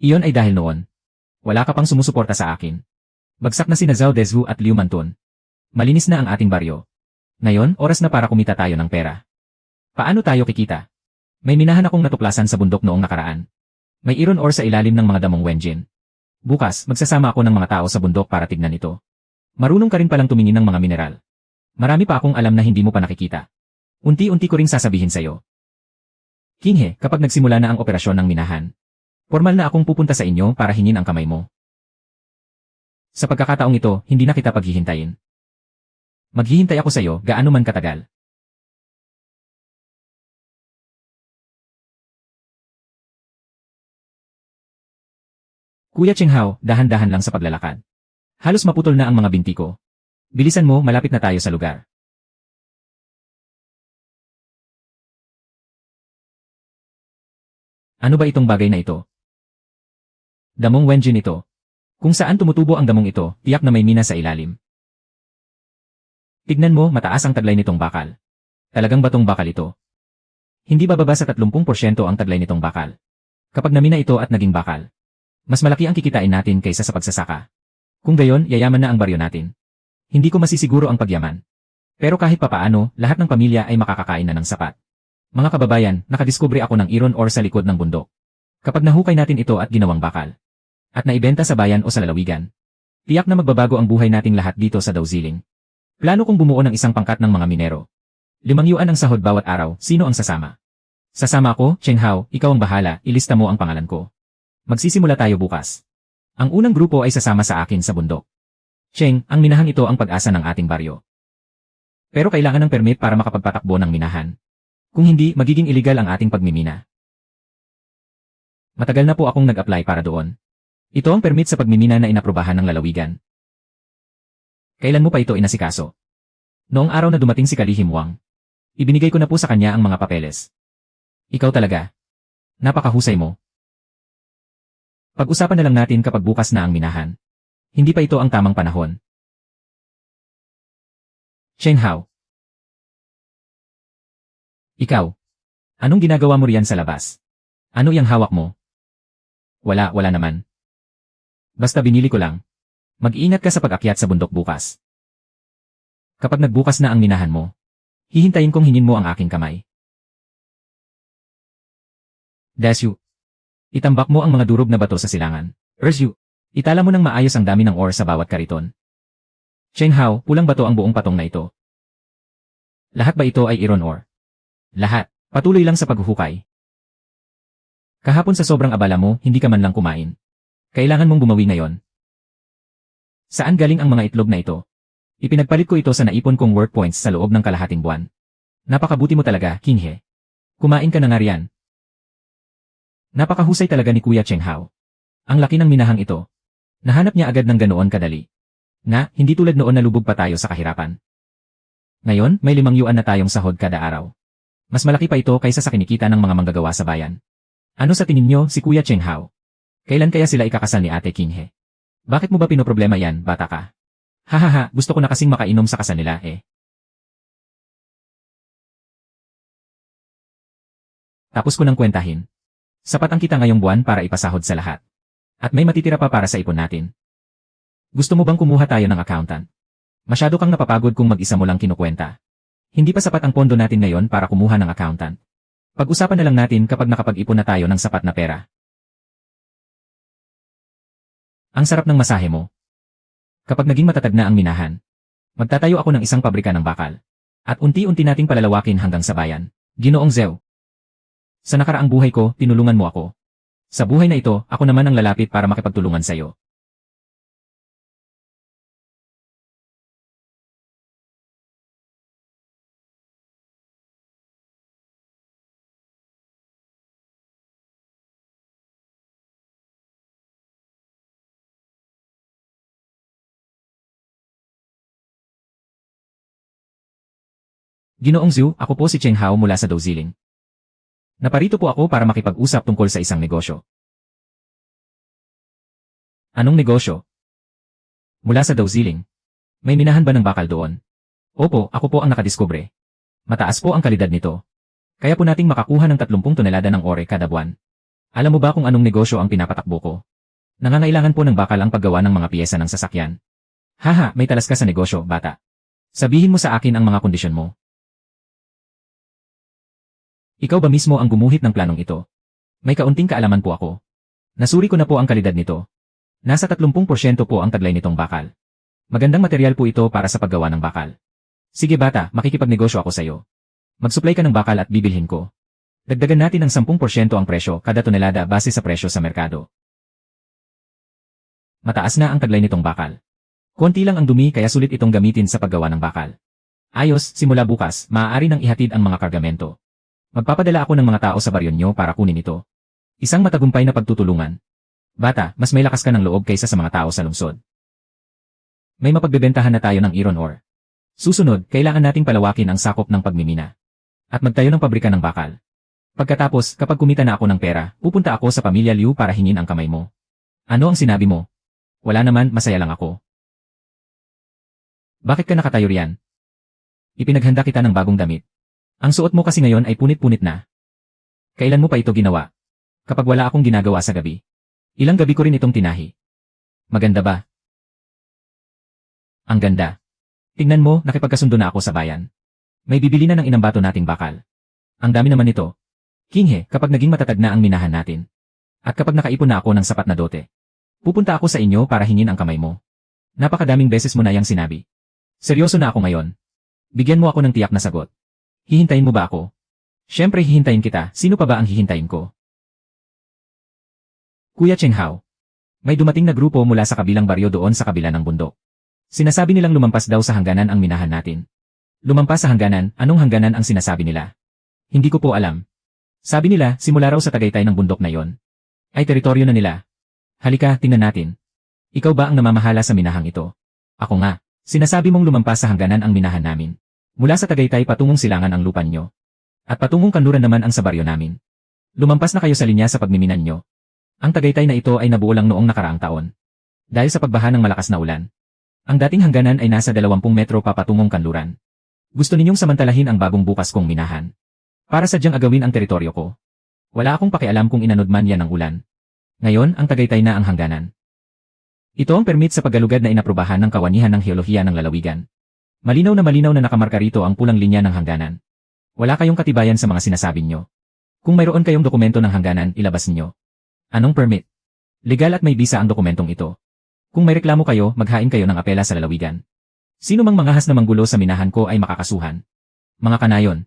Iyon ay dahil noon. Wala ka pang sumusuporta sa akin. Bagsak na sina Zhao Dezhu at Liu Manton. Malinis na ang ating baryo. Ngayon, oras na para kumita tayo ng pera. Paano tayo kikita? May minahan akong natuklasan sa bundok noong nakaraan. May iron ore sa ilalim ng mga damong Wenjin. Bukas, magsasama ako ng mga tao sa bundok para tignan ito. Marunong ka rin palang tumingin ng mga mineral. Marami pa akong alam na hindi mo pa nakikita. Unti-unti ko ring sasabihin sa'yo. Kinghe, kapag nagsimula na ang operasyon ng minahan, formal na akong pupunta sa inyo para hingin ang kamay mo. Sa pagkakataong ito, hindi na kita paghihintayin. Maghihintay ako sa'yo gaano man katagal. Kuya Chenghao, dahan-dahan lang sa paglalakad. Halos maputol na ang mga binti ko. Bilisan mo, malapit na tayo sa lugar. Ano ba itong bagay na ito? Damong Wenjin ito. Kung saan tumutubo ang damong ito, tiyak na may mina sa ilalim. Tignan mo, mataas ang taglay nitong bakal. Talagang batong bakal ito. Hindi bababa sa 30% ang taglay nitong bakal. Kapag namina ito at naging bakal, mas malaki ang kikitain natin kaysa sa pagsasaka. Kung gayon, yayaman na ang baryo natin. Hindi ko masisiguro ang pagyaman. Pero kahit papaano, lahat ng pamilya ay makakakain na ng sapat. Mga kababayan, nakadiskubre ako ng iron ore sa likod ng bundok. Kapag nahukay natin ito at ginawang bakal, at naibenta sa bayan o sa lalawigan, tiyak na magbabago ang buhay nating lahat dito sa Dawziling. Plano kong bumuo ng isang pangkat ng mga minero. 5,000 ang sahod bawat araw, sino ang sasama? Sasama ako, Chenghao, ikaw ang bahala, ilista mo ang pangalan ko. Magsisimula tayo bukas. Ang unang grupo ay sasama sa akin sa bundok. Cheng, ang minahang ito ang pag-asa ng ating baryo. Pero kailangan ng permit para makapagpatakbo ng minahan. Kung hindi, magiging illegal ang ating pagmimina. Matagal na po akong nag-apply para doon. Ito ang permit sa pagmimina na inaprubahan ng lalawigan. Kailan mo pa ito inasikaso? Noong araw na dumating si Kalihim Wang, ibinigay ko na po sa kanya ang mga papeles. Ikaw talaga. Napakahusay mo. Pag-usapan na lang natin kapag bukas na ang minahan. Hindi pa ito ang tamang panahon. Chenghao. Ikaw. Anong ginagawa mo riyan sa labas? Ano yang hawak mo? Wala naman. Basta binili ko lang. Mag-iingat ka sa pag-akyat sa bundok bukas. Kapag nagbukas na ang minahan mo, hihintayin kong hingin mo ang aking kamay. Dasyu. Itambak mo ang mga durog na bato sa silangan. Ersyu. Itala mo ng maayos ang dami ng ore sa bawat kariton. Chenghao, pulang bato ang buong patong na ito. Lahat ba ito ay iron ore? Lahat. Patuloy lang sa paghuhukay. Kahapon sa sobrang abala mo, hindi ka man lang kumain. Kailangan mong bumawi ngayon. Saan galing ang mga itlog na ito? Ipinagpalit ko ito sa naipon kong work points sa loob ng kalahating buwan. Napakabuti mo talaga, Kinghe. Kumain ka na nga riyan. Napakahusay talaga ni Kuya Chenghao. Ang laki ng minahang ito. Nahanap niya agad ng ganoon kadali. Hindi tulad noon na lubog pa tayo sa kahirapan. Ngayon, may 5,000 na tayong sahod kada araw. Mas malaki pa ito kaysa sa kinikita ng mga manggagawa sa bayan. Ano sa tingin nyo, si Kuya Chenghao? Kailan kaya sila ikakasal ni Ate Kinghe? Bakit mo ba pinoproblema yan, bata ka? Hahaha, gusto ko na kasing makainom sa kasal nila eh. Tapos ko nang kwentahin. Sapat ang kita ngayong buwan para ipasahod sa lahat. At may matitira pa para sa ipon natin. Gusto mo bang kumuha tayo ng accountant? Masyado kang napapagod kung mag-isa mo lang kinukwenta. Hindi pa sapat ang pondo natin ngayon para kumuha ng accountant. Pag-usapan na lang natin kapag nakapag-ipon na tayo ng sapat na pera. Ang sarap ng masahe mo. Kapag naging matatag na ang minahan, magtatayo ako ng isang pabrika ng bakal. At unti-unti nating palalawakin hanggang sa bayan. Ginoong Zhao. Sa nakaraang buhay ko, tinulungan mo ako. Sa buhay na ito, ako naman ang lalapit para makipagtulungan sa iyo. Ginoong Zhu, ako po si Cheng Hao mula sa Douziling. Naparito po ako para makipag-usap tungkol sa isang negosyo. Anong negosyo? Mula sa Douziling. May minahan ba ng bakal doon? Opo, ako po ang nakadiskubre. Mataas po ang kalidad nito. Kaya po nating makakuha ng 30 tonelada ng ore kada buwan. Alam mo ba kung anong negosyo ang pinapatakbo ko? Nangangailangan po ng bakal ang paggawa ng mga piyesa ng sasakyan. Haha, may talas ka sa negosyo, bata. Sabihin mo sa akin ang mga kondisyon mo. Ikaw ba mismo ang gumuhit ng planong ito? May kaunting kaalaman po ako. Nasuri ko na po ang kalidad nito. Nasa 30% po ang taglay nitong bakal. Magandang material po ito para sa paggawa ng bakal. Sige bata, makikipagnegosyo ako sa iyo. Mag-supply ka ng bakal at bibilhin ko. Dagdagan natin ng 10% ang presyo kada tonelada base sa presyo sa merkado. Mataas na ang taglay nitong bakal. Konti lang ang dumi kaya sulit itong gamitin sa paggawa ng bakal. Ayos, simula bukas, maaari nang ihatid ang mga kargamento. Magpapadala ako ng mga tao sa baryo nyo para kunin ito. Isang matagumpay na pagtutulungan. Bata, mas may lakas ka ng loob kaysa sa mga tao sa lungsod. May mapagbebentahan na tayo ng iron ore. Susunod, kailangan nating palawakin ang sakop ng pagmimina. At magtayo ng pabrika ng bakal. Pagkatapos, kapag kumita na ako ng pera, pupunta ako sa pamilya Liu para hingin ang kamay mo. Ano ang sinabi mo? Wala naman, masaya lang ako. Bakit ka nakatayo riyan? Ipinaghanda kita ng bagong damit. Ang suot mo kasi ngayon ay punit-punit na. Kailan mo pa ito ginawa? Kapag wala akong ginagawa sa gabi. Ilang gabi ko rin itong tinahi. Maganda ba? Ang ganda. Tingnan mo, nakipagkasundo na ako sa bayan. May bibili na ng inambato nating bakal. Ang dami naman nito. Kinghe, kapag naging matatag na ang minahan natin. At kapag nakaipon na ako ng sapat na dote. Pupunta ako sa inyo para hingin ang kamay mo. Napakadaming beses mo na yang sinabi. Seryoso na ako ngayon. Bigyan mo ako ng tiyak na sagot. Hihintayin mo ba ako? Siyempre hihintayin kita, sino pa ba ang hihintayin ko? Kuya Cheng Hao. May dumating na grupo mula sa kabilang baryo doon sa kabila ng bundok. Sinasabi nilang lumampas daw sa hangganan ang minahan natin. Lumampas sa hangganan, anong hangganan ang sinasabi nila? Hindi ko po alam. Sabi nila, simula raw sa tagaytay ng bundok na yon. Ay teritoryo na nila. Halika, tingnan natin. Ikaw ba ang namamahala sa minahang ito? Ako nga. Sinasabi mong lumampas sa hangganan ang minahan namin. Mula sa Tagaytay patungong Silangan ang lupa nyo. At patungong Kanluran naman ang sa baryo namin. Lumampas na kayo sa linya sa pagmiminan nyo. Ang Tagaytay na ito ay nabuo lang noong nakaraang taon. Dahil sa pagbaha ng malakas na ulan. Ang dating hangganan ay nasa 20 metro pa patungong Kanluran. Gusto ninyong samantalahin ang bagong bukas kong minahan. Para sadyang agawin ang teritoryo ko. Wala akong pakialam kung inanod man yan ng ulan. Ngayon, ang Tagaytay na ang hangganan. Ito ang permit sa paggalugad na inaprubahan ng Kawanihan ng Heolohiya ng Lalawigan. Malinaw na nakamarka rito ang pulang linya ng hangganan. Wala kayong katibayan sa mga sinasabi nyo. Kung mayroon kayong dokumento ng hangganan, ilabas nyo. Anong permit? Legal at may bisa ang dokumentong ito. Kung may reklamo kayo, maghain kayo ng apela sa lalawigan. Sino mang mangahas na manggulo sa minahan ko ay makakasuhan. Mga kanayon.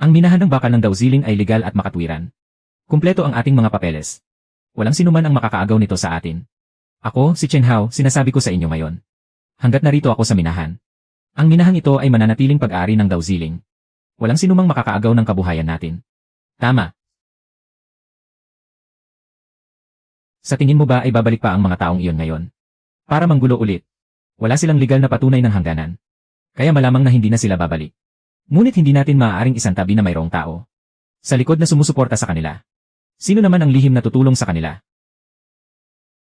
Ang minahan ng bakal ng Douziling ay legal at makatwiran. Kumpleto ang ating mga papeles. Walang sinuman ang makakaagaw nito sa atin. Ako, si Cheng Hao, sinasabi ko sa inyo ngayon. Hanggat narito ako sa minahan. Ang minahan ito ay mananatiling pag-aari ng Douziling. Walang sinumang makakaagaw ng kabuhayan natin. Tama. Sa tingin mo ba ay babalik pa ang mga taong iyon ngayon? Para manggulo ulit. Wala silang legal na patunay ng hangganan. Kaya malamang na hindi na sila babalik. Ngunit hindi natin maaaring isantabi na mayroong tao sa likod na sumusuporta sa kanila. Sino naman ang lihim na tutulong sa kanila?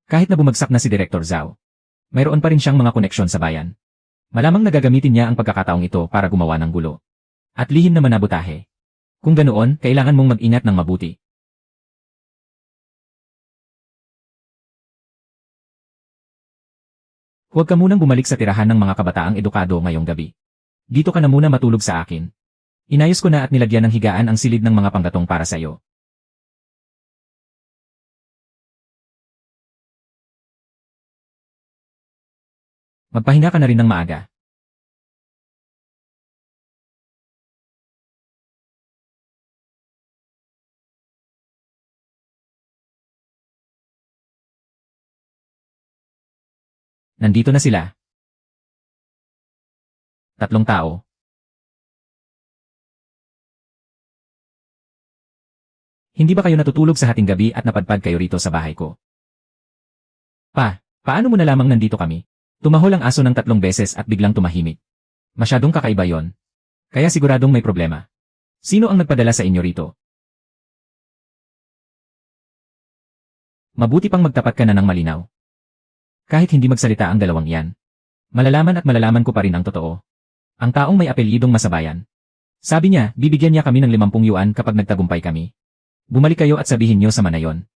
Kahit na bumagsak na si Director Zhao, mayroon pa rin siyang mga koneksyon sa bayan. Malamang nagagamitin niya ang pagkakataong ito para gumawa ng gulo. At lihim na manabotahe. Kung ganoon, kailangan mong mag-ingat ng mabuti. Huwag ka munang bumalik sa tirahan ng mga kabataang edukado ngayong gabi. Dito ka na muna matulog sa akin. Inayos ko na at nilagyan ng higaan ang silid ng mga panggatong para sa iyo. Magpahinga ka na rin ng maaga. Nandito na sila. 3 tao. Hindi ba kayo natutulog sa hating gabi at napadpad kayo rito sa bahay ko? Paano mo nalamang nandito kami? Tumahol ang aso ng 3 beses at biglang tumahimik. Masyadong kakaiba yon. Kaya siguradong may problema. Sino ang nagpadala sa inyo rito? Mabuti pang magtapat ka na ng malinaw. Kahit hindi magsalita ang dalawang iyan. Malalaman at malalaman ko pa rin ang totoo. Ang taong may apelyidong Masabayan. Sabi niya, bibigyan niya kami ng 50 yuan kapag nagtagumpay kami. Bumalik kayo at sabihin niyo sa manayon.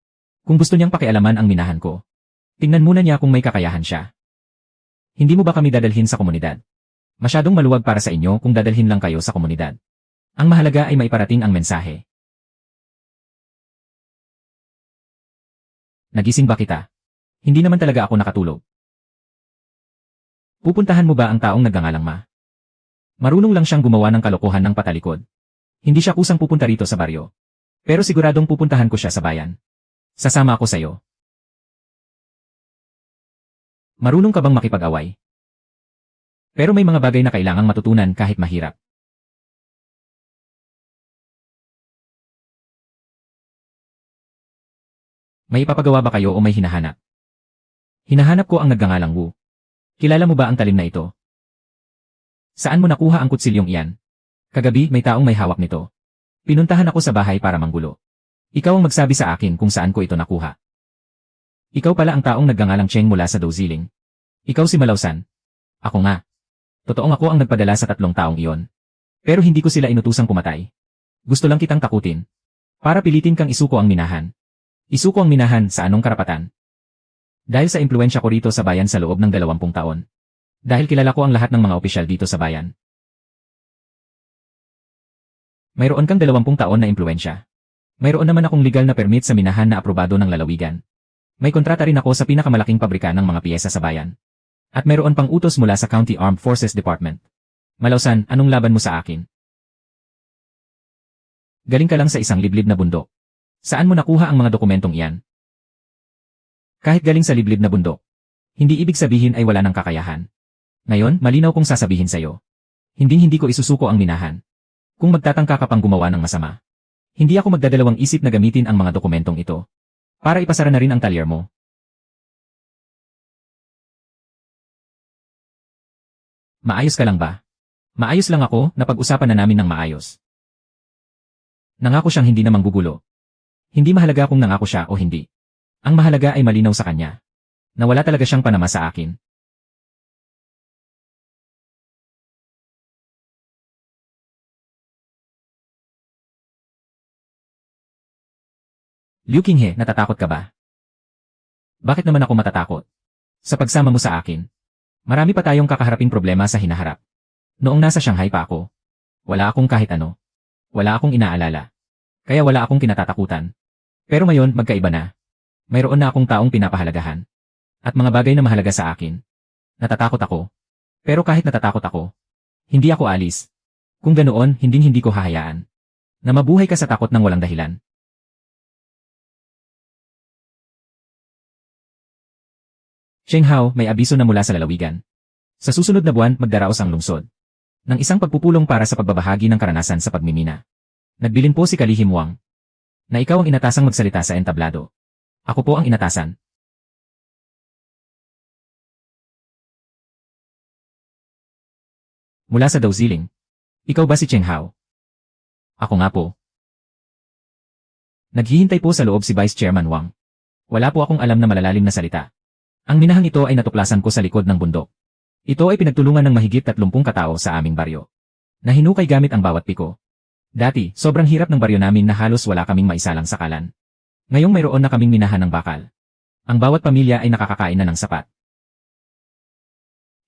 Kung gusto niyang pakialaman ang minahan ko. Tingnan muna niya kung may kakayahan siya. Hindi mo ba kami dadalhin sa komunidad? Masyadong maluwag para sa inyo kung dadalhin lang kayo sa komunidad. Ang mahalaga ay maiparating ang mensahe. Nagising ba kita? Hindi naman talaga ako nakatulog. Pupuntahan mo ba ang taong nagngangalang Ma? Marunong lang siyang gumawa ng kalokohan ng patalikod. Hindi siya kusang pupunta rito sa baryo. Pero siguradong pupuntahan ko siya sa bayan. Sasama ako sa'yo. Marunong ka bang makipag-away? Pero may mga bagay na kailangang matutunan kahit mahirap. May ipapagawa ba kayo o may hinahanap? Hinahanap ko ang nagngangalang Wu. Kilala mo ba ang talim na ito? Saan mo nakuha ang kutsilyong iyan? Kagabi may taong may hawak nito. Pinuntahan ako sa bahay para manggulo. Ikaw ang magsabi sa akin kung saan ko ito nakuha. Ikaw pala ang taong nagngangalang Cheng mula sa Douziling. Ikaw si Malausan. Ako nga. Totoong ako ang nagpadala sa 3 taong iyon. Pero hindi ko sila inutusang pumatay. Gusto lang kitang takutin. Para pilitin kang isuko ang minahan. Isuko ang minahan sa anong karapatan? Dahil sa impluensya ko rito sa bayan sa loob ng 20 taon. Dahil kilala ko ang lahat ng mga opisyal dito sa bayan. Mayroon kang 20 taon na impluensya. Mayroon naman akong legal na permit sa minahan na aprobado ng lalawigan. May kontrata rin ako sa pinakamalaking pabrika ng mga piyesa sa bayan. At mayroon pang utos mula sa County Armed Forces Department. Malausan, anong laban mo sa akin? Galing ka lang sa isang liblib na bundok. Saan mo nakuha ang mga dokumentong iyan? Kahit galing sa liblib na bundok. Hindi ibig sabihin ay wala ng kakayahan. Ngayon, malinaw kong sasabihin sa'yo. Hindi ko isusuko ang minahan. Kung magtatangka ka pang gumawa ng masama. Hindi ako magdadalawang isip na gamitin ang mga dokumentong ito. Para ipasara na rin ang talyer mo. Maayos ka lang ba? Maayos lang ako, napag-usapan na namin ng maayos. Nangako siyang hindi na manggugulo. Hindi mahalaga kung nangako siya o hindi. Ang mahalaga ay malinaw sa kanya. Na wala talaga siyang panama sa akin. Liu Qinghe, natatakot ka ba? Bakit naman ako matatakot? Sa pagsama mo sa akin. Marami pa tayong kakaharaping problema sa hinaharap. Noong nasa Shanghai pa ako, wala akong kahit ano. Wala akong inaalala. Kaya wala akong kinatatakutan. Pero ngayon, magkaiba na. Mayroon na akong taong pinapahalagahan. At mga bagay na mahalaga sa akin. Natatakot ako. Pero kahit natatakot ako, hindi ako alis. Kung ganoon, hindi ko hahayaan. Na mabuhay ka sa takot ng walang dahilan. Cheng Hao, may abiso na mula sa lalawigan. Sa susunod na buwan, magdaraos ang lungsod. Ng isang pagpupulong para sa pagbabahagi ng karanasan sa pagmimina. Nagbilin po si Kalihim Wang. Na ikaw ang inatasang magsalita sa entablado. Ako po ang inatasan. Mula sa Douziling. Ikaw ba si Cheng Hao? Ako nga po. Naghihintay po sa loob si Vice Chairman Wang. Wala po akong alam na malalalim na salita. Ang minahang ito ay natuklasan ko sa likod ng bundok. Ito ay pinagtulungan ng mahigit 30 katao sa aming baryo. Nahinukay gamit ang bawat piko. Dati, sobrang hirap ng baryo namin na halos wala kaming maisalang sakalan. Ngayong mayroon na kaming minahan ng bakal. Ang bawat pamilya ay nakakakain na ng sapat.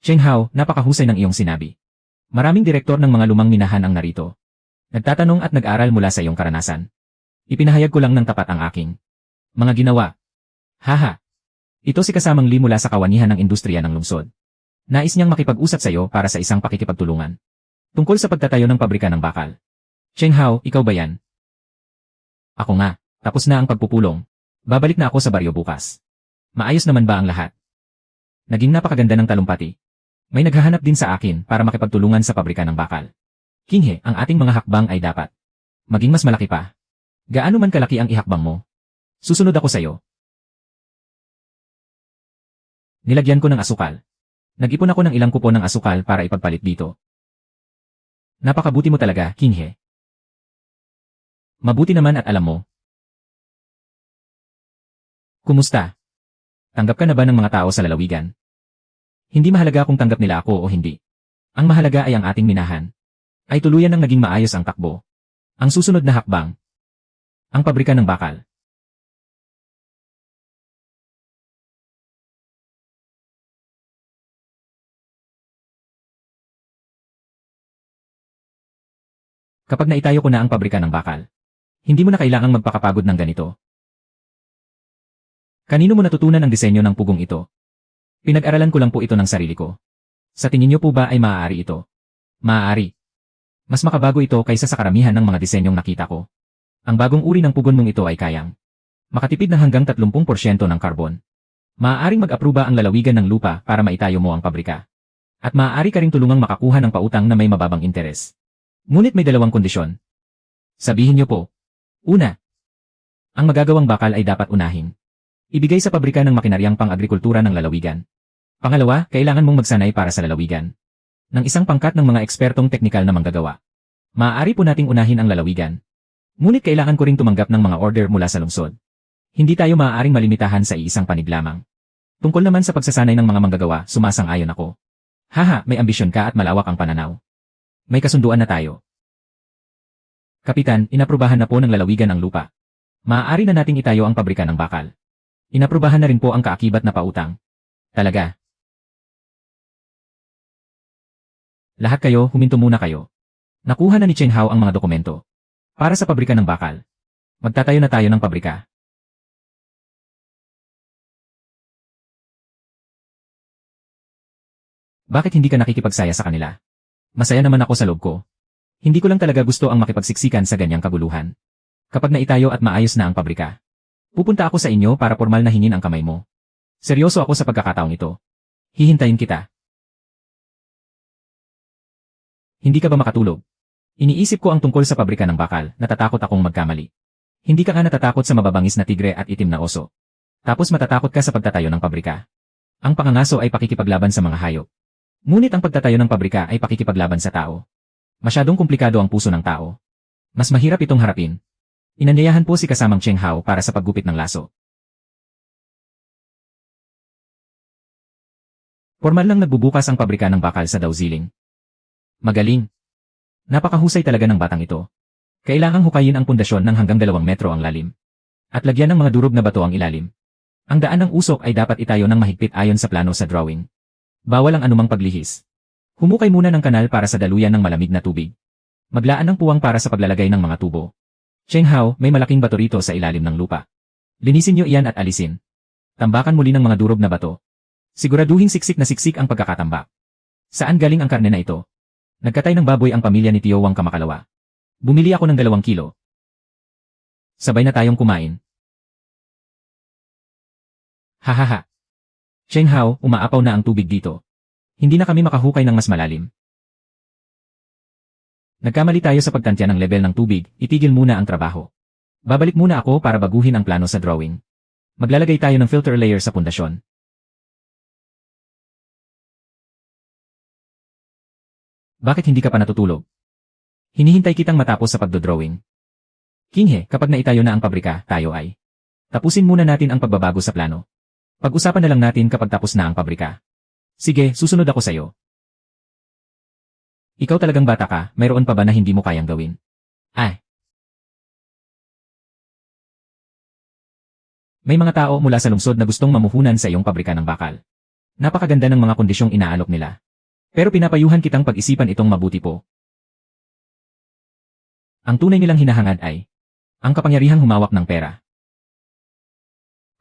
Cheng Hao, napakahusay ng iyong sinabi. Maraming direktor ng mga lumang minahan ang narito. Nagtatanong at nag-aral mula sa iyong karanasan. Ipinahayag ko lang ng tapat ang aking mga ginawa. Haha. Ito si kasamang Li mula sa kawanihan ng industriya ng lungsod. Nais niyang makipag-usap sa iyo para sa isang pakikipagtulungan. Tungkol sa pagtatayo ng pabrika ng bakal. Cheng Hao, ikaw ba yan? Ako nga. Tapos na ang pagpupulong. Babalik na ako sa baryo bukas. Maayos naman ba ang lahat? Naging napakaganda ng talumpati. May naghahanap din sa akin para makipagtulungan sa pabrika ng bakal. Kinghe, ang ating mga hakbang ay dapat maging mas malaki pa. Gaano man kalaki ang ihakbang mo? Susunod ako sa'yo. Nilagyan ko ng asukal. Nag-ipon ako ng ilang kupon ng asukal para ipagpalit dito. Napakabuti mo talaga, Kinghe. Mabuti naman at alam mo. Kumusta? Tanggap ka na ba ng mga tao sa lalawigan? Hindi mahalaga kung tanggap nila ako o hindi. Ang mahalaga ay ang ating minahan. Ay tuluyan ng naging maayos ang takbo. Ang susunod na hakbang. Ang pabrika ng bakal. Kapag naitayo ko na ang pabrika ng bakal, hindi mo na kailangang magpakapagod ng ganito. Kanino mo natutunan ang disenyo ng pugong ito? Pinag-aralan ko lang po ito ng sarili ko. Sa tingin niyo po ba ay maaari ito? Maaari. Mas makabago ito kaysa sa karamihan ng mga disenyong nakita ko. Ang bagong uri ng pugon mong ito ay kayang makatipid ng hanggang 30% ng karbon. Maaaring mag-apruba ang lalawigan ng lupa para maitayo mo ang pabrika. At maaari ka ring tulungang makakuha ng pautang na may mababang interes. Ngunit may dalawang kondisyon. Sabihin niyo po. Una, ang magagawang bakal ay dapat unahin. Ibigay sa pabrika ng makinaryang pang-agrikultura ng lalawigan. Pangalawa, kailangan mong magsanay para sa lalawigan ng isang pangkat ng mga ekspertong teknikal na manggagawa. Maaari po nating unahin ang lalawigan. Ngunit kailangan ko ring tumanggap ng mga order mula sa lungsod. Hindi tayo maaaring malimitahan sa iisang panig lamang. Tungkol naman sa pagsasanay ng mga manggagawa, sumasang-ayon ako. Haha, may ambisyon ka at malawak ang pananaw. May kasunduan na tayo. Kapitan, inaprubahan na po ng lalawigan ang lupa. Maaari na nating itayo ang pabrika ng bakal. Inaprubahan na rin po ang kaakibat na pautang. Talaga. Lahat kayo, huminto muna kayo. Nakuha na ni Cheng Hao ang mga dokumento. Para sa pabrika ng bakal. Magtatayo na tayo ng pabrika. Bakit hindi ka nakikipagsaya sa kanila? Masaya naman ako sa loob ko. Hindi ko lang talaga gusto ang makipagsiksikan sa ganyang kaguluhan. Kapag naitayo at maayos na ang pabrika, pupunta ako sa inyo para formal na hingin ang kamay mo. Seryoso ako sa pagkakataong ito. Hihintayin kita. Hindi ka ba makatulog? Iniisip ko ang tungkol sa pabrika ng bakal, natatakot akong magkamali. Hindi ka natatakot sa mababangis na tigre at itim na oso. Tapos matatakot ka sa pagtatayo ng pabrika. Ang pangangaso ay pakikipaglaban sa mga hayop. Ngunit ang pagtatayo ng pabrika ay pakikipaglaban sa tao. Masyadong komplikado ang puso ng tao. Mas mahirap itong harapin. Inanyayahan po si kasamang Cheng Hao para sa paggupit ng laso. Formal lang nagbubukas ang pabrika ng bakal sa Dawziling. Magaling. Napakahusay talaga ng batang ito. Kailangang hukayin ang pundasyon ng hanggang 2 metro ang lalim. At lagyan ng mga durog na bato ang ilalim. Ang daan ng usok ay dapat itayo ng mahigpit ayon sa plano sa drawing. Bawal ang anumang paglihis. Humukay muna ng kanal para sa daluyan ng malamig na tubig. Maglaan ng puwang para sa paglalagay ng mga tubo. Cheng Hao, may malaking bato rito sa ilalim ng lupa. Linisin niyo iyan at alisin. Tambakan muli ng mga durog na bato. Siguraduhin siksik na siksik ang pagkakatambak. Saan galing ang karne na ito? Nagkatay ng baboy ang pamilya ni Tio Wang Kamakalawa. Bumili ako ng 2 kilo. Sabay na tayong kumain. Hahaha. Cheng Hao, umaapaw na ang tubig dito. Hindi na kami makahukay ng mas malalim. Nagkamali tayo sa pagtantya ng level ng tubig, itigil muna ang trabaho. Babalik muna ako para baguhin ang plano sa drawing. Maglalagay tayo ng filter layer sa pundasyon. Bakit hindi ka pa natutulog? Hinihintay kitang matapos sa pagdodrawing. Kinghe, kapag naitayo na ang pabrika, tayo ay tapusin muna natin ang pagbabago sa plano. Pag-usapan na lang natin kapag tapos na ang pabrika. Sige, susunod ako sa'yo. Ikaw talagang bata ka, mayroon pa ba na hindi mo kayang gawin? May mga tao mula sa lungsod na gustong mamuhunan sa iyong pabrika ng bakal. Napakaganda ng mga kondisyong inaalok nila. Pero pinapayuhan kitang pag-isipan itong mabuti po. Ang tunay nilang hinahangad ay ang kapangyarihang humawak ng pera.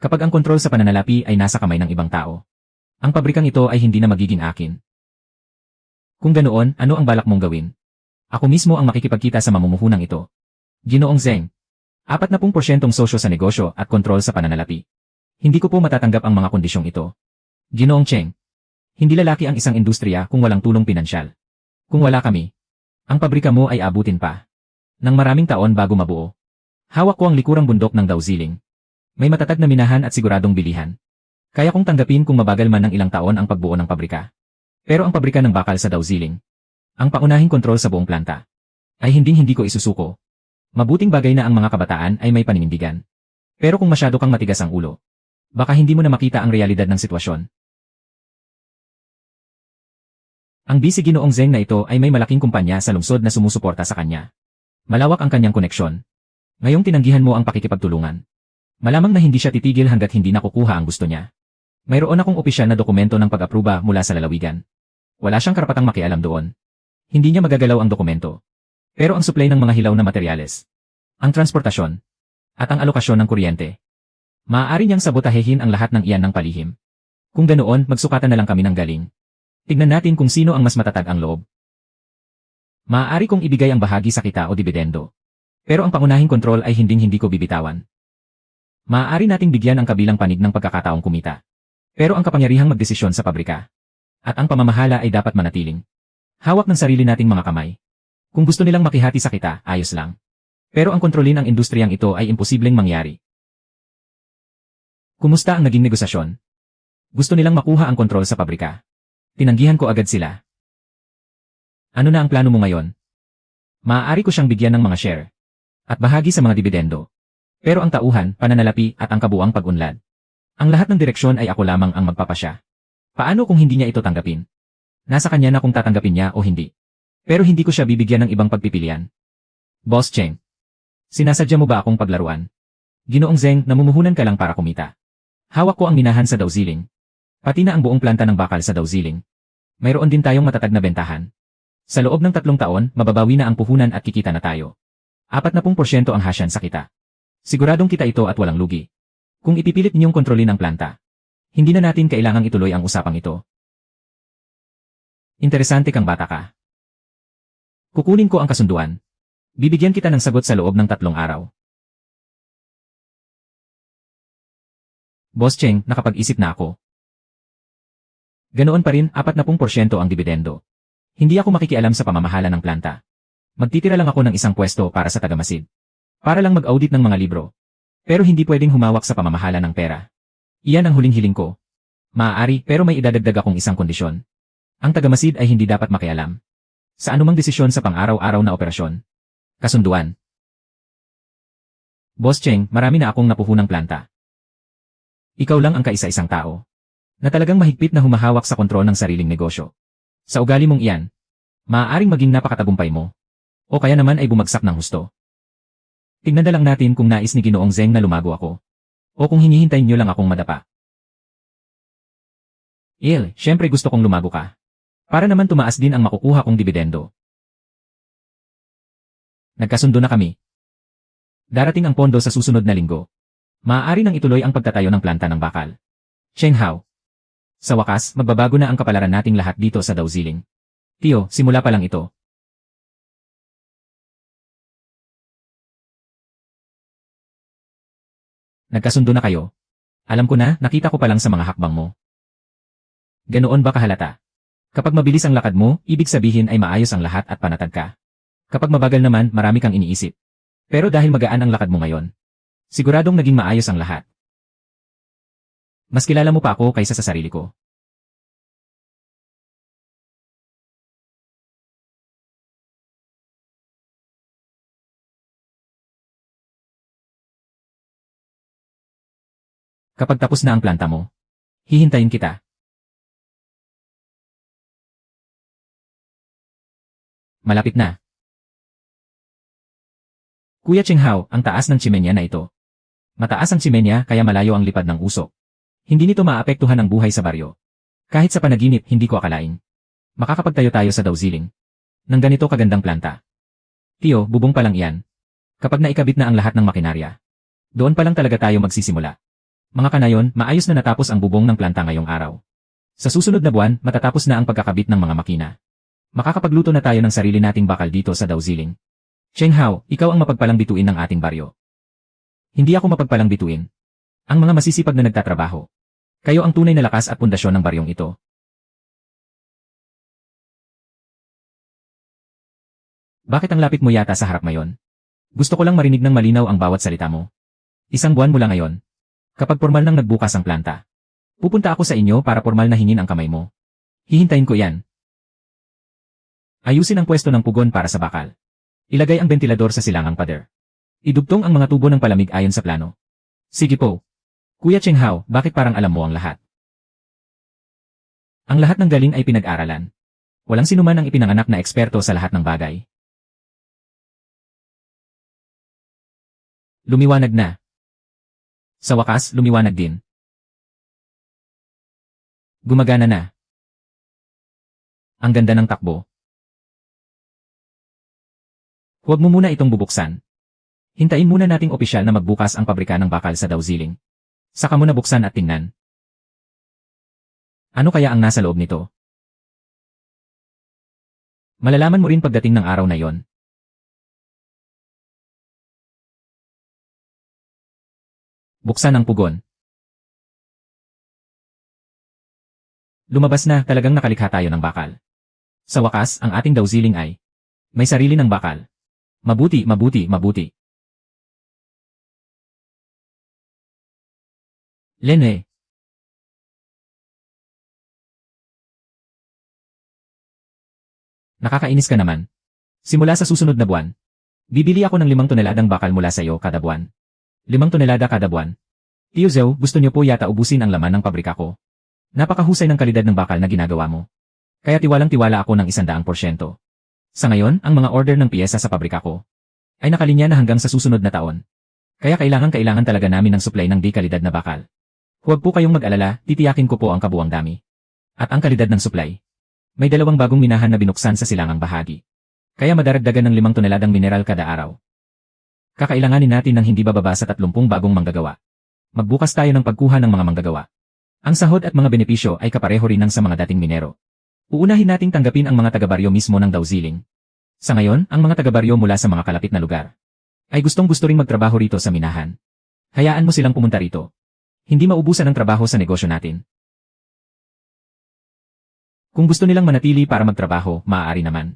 Kapag ang kontrol sa pananalapi ay nasa kamay ng ibang tao, ang pabrikang ito ay hindi na magiging akin. Kung ganoon, ano ang balak mong gawin? Ako mismo ang makikipagkita sa mamumuhunang ito. Ginoong Zeng, 40% sosyo sa negosyo at kontrol sa pananalapi. Hindi ko po matatanggap ang mga kondisyong ito. Ginoong Cheng, Hindi lalaki ang isang industriya kung walang tulong pinansyal. Kung wala kami, ang pabrika mo ay abutin pa ng maraming taon bago mabuo. Hawak ko ang likurang bundok ng Dauziling. May matatag na minahan at siguradong bilihan. Kaya kong tanggapin kung mabagal man ng ilang taon ang pagbuo ng pabrika. Pero ang pabrika ng bakal sa Dauziling, ang paunahing kontrol sa buong planta, ay hindi ko isusuko. Mabuting bagay na ang mga kabataan ay may paninindigan. Pero kung masyado kang matigas ang ulo, baka hindi mo na makita ang realidad ng sitwasyon. Ang busy Ginoong Zeng na ito ay may malaking kumpanya sa lungsod na sumusuporta sa kanya. Malawak ang kanyang koneksyon. Ngayong tinanggihan mo ang pakikipagtulungan. Malamang na hindi siya titigil hanggat hindi nakukuha ang gusto niya. Mayroon akong opisyal na dokumento ng pag-apruba mula sa lalawigan. Wala siyang karapatang makialam doon. Hindi niya magagalaw ang dokumento. Pero ang supply ng mga hilaw na materyales, ang transportasyon, at ang alokasyon ng kuryente, maaari niyang sabotahehin ang lahat ng iyan ng palihim. Kung ganoon, magsukatan na lang kami ng galing. Tignan natin kung sino ang mas matatag ang loob. Maaari kong ibigay ang bahagi sa kita o dibidendo. Pero ang pangunahing kontrol ay hindi ko bibitawan. Maaari nating bigyan ang kabilang panig ng pagkakataong kumita. Pero ang kapangyarihang magdesisyon sa pabrika at ang pamamahala ay dapat manatiling hawak ng sarili nating mga kamay. Kung gusto nilang makihati sa kita, ayos lang. Pero ang kontrolin ang industriyang ito ay imposibleng mangyari. Kumusta ang naging negosasyon? Gusto nilang makuha ang kontrol sa pabrika. Tinanggihan ko agad sila. Ano na ang plano mo ngayon? Maaari ko siyang bigyan ng mga share at bahagi sa mga dibidendo. Pero ang tauhan, pananalapi at ang kabuang pag-unlad. Ang lahat ng direksyon ay ako lamang ang magpapasya. Paano kung hindi niya ito tanggapin? Nasa kanya na kung tatanggapin niya o hindi. Pero hindi ko siya bibigyan ng ibang pagpipilian. Boss Cheng, sinasadya mo ba akong paglaruan? Ginoong Zeng, namumuhunan ka lang para kumita. Hawak ko ang minahan sa Dauziling. Pati na ang buong planta ng bakal sa Dauziling. Mayroon din tayong matatag na bentahan. Sa loob ng 3 taon, mababawi na ang puhunan at kikita na tayo. 40% ang hasyan sa kita. Siguradong kita ito at walang lugi. Kung ipipilit niyong kontrolin ang planta, hindi na natin kailangang ituloy ang usapang ito. Interesante kang bata ka. Kukunin ko ang kasunduan. Bibigyan kita ng sagot sa loob ng 3 araw. Boss Cheng, nakapag-isip na ako. Ganoon pa rin, 40% ang dibidendo. Hindi ako makikialam sa pamamahala ng planta. Magtitira lang ako ng isang pwesto para sa tagamasid. Para lang mag-audit ng mga libro. Pero hindi pwedeng humawak sa pamamahala ng pera. Iyan ang huling hiling ko. Maaari, pero may idadagdag akong isang kondisyon. Ang tagamasid ay hindi dapat makialam sa anumang desisyon sa pang-araw-araw na operasyon. Kasunduan. Boss Cheng, marami na akong napuhunang planta. Ikaw lang ang kaisa-isang tao na talagang mahigpit na humahawak sa kontrol ng sariling negosyo. Sa ugali mong iyan, maaaring maging napakatagumpay mo. O kaya naman ay bumagsak ng husto. Tingnan na lang natin kung nais ni Ginoong Zeng na lumago ako. O kung hinihintay niyo lang akong madapa. Siyempre gusto kong lumago ka. Para naman tumaas din ang makukuha kong dibidendo. Nagkasundo na kami. Darating ang pondo sa susunod na linggo. Maaari nang ituloy ang pagtatayo ng planta ng bakal. Cheng Hao. Sa wakas, magbabago na ang kapalaran nating lahat dito sa Dauziling. Tio, simula pa lang ito. Nagkasundo na kayo. Alam ko na, nakita ko pa lang sa mga hakbang mo. Ganoon ba kahalata? Kapag mabilis ang lakad mo, ibig sabihin ay maayos ang lahat at panatag ka. Kapag mabagal naman, marami kang iniisip. Pero dahil magaan ang lakad mo ngayon, siguradong naging maayos ang lahat. Mas kilala mo pa ako kaysa sa sarili ko. Kapag tapos na ang planta mo, hihintayin kita. Malapit na. Kuya Cheng Hao, ang taas ng tsimenya na ito. Mataas ang tsimenya kaya malayo ang lipad ng usok. Hindi nito maapektuhan ang buhay sa baryo. Kahit sa panaginip, hindi ko akalain. Makakapagtayo tayo sa Dauziling ng ganito kagandang planta. Tio, bubong pa lang iyan. Kapag naikabit na ang lahat ng makinarya, doon pa lang talaga tayo magsisimula. Mga kanayon, maayos na natapos ang bubong ng planta ngayong araw. Sa susunod na buwan, matatapos na ang pagkakabit ng mga makina. Makakapagluto na tayo ng sarili nating bakal dito sa Dauziling. Cheng Hao, ikaw ang mapagpalang bituin ng ating baryo. Hindi ako mapagpalang bituin. Ang mga masisipag na nagtatrabaho. Kayo ang tunay na lakas at pundasyon ng baryong ito. Bakit ang lapit mo yata sa harap ngayon? Gusto ko lang marinig ng malinaw ang bawat salita mo. 1 buwan mula ngayon. Kapag formal nang nagbukas ang planta, pupunta ako sa inyo para formal na hingin ang kamay mo. Hihintayin ko yan. Ayusin ang pwesto ng pugon para sa bakal. Ilagay ang ventilador sa silangang pader. Idugtong ang mga tubo ng palamig ayon sa plano. Sige po. Kuya Cheng Hao, bakit parang alam mo ang lahat? Ang lahat ng galing ay pinag-aralan. Walang sinuman ang ipinanganak na eksperto sa lahat ng bagay. Lumiwanag na. Sa wakas, lumiwanag din. Gumagana na. Ang ganda ng takbo. Huwag mo muna itong bubuksan. Hintayin muna nating opisyal na magbukas ang pabrika ng bakal sa Dawziling. Saka mo na buksan at tingnan. Ano kaya ang nasa loob nito? Malalaman mo rin pagdating ng araw na yon. Buksan ang pugon. Lumabas na, talagang nakalikha tayo ng bakal. Sa wakas, ang ating Dawziling ay may sarili ng bakal. Mabuti, mabuti, mabuti. Lene. Nakakainis ka naman. Simula sa susunod na buwan, bibili ako ng 5 toneladang bakal mula sa iyo kada buwan. 5 tonelada kada buwan. Tio Zhou, gusto niyo po yata ubusin ang laman ng pabrika ko. Napakahusay ng kalidad ng bakal na ginagawa mo. Kaya tiwalang-tiwala ako ng 100%. Sa ngayon, ang mga order ng piyesa sa pabrika ko ay nakalinya na hanggang sa susunod na taon. Kaya kailangan talaga namin ng supply ng di kalidad na bakal. Huwag po kayong mag-alala, titiyakin ko po ang kabuang dami. At ang kalidad ng supply. May 2 bagong minahan na binuksan sa silangang bahagi. Kaya madaragdagan ng 5 toneladang mineral kada araw. Kakailanganin natin ng hindi bababa sa 30 bagong manggagawa. Magbukas tayo ng pagkuha ng mga manggagawa. Ang sahod at mga benepisyo ay kapareho rin ng sa mga dating minero. Uunahin nating tanggapin ang mga taga-baryo mismo ng Dawziling. Sa ngayon, ang mga taga-baryo mula sa mga kalapit na lugar ay gustong-gusto ring magtrabaho rito sa minahan. Hayaan mo silang pumunta rito. Hindi maubusan ang trabaho sa negosyo natin. Kung gusto nilang manatili para magtrabaho, maaari naman.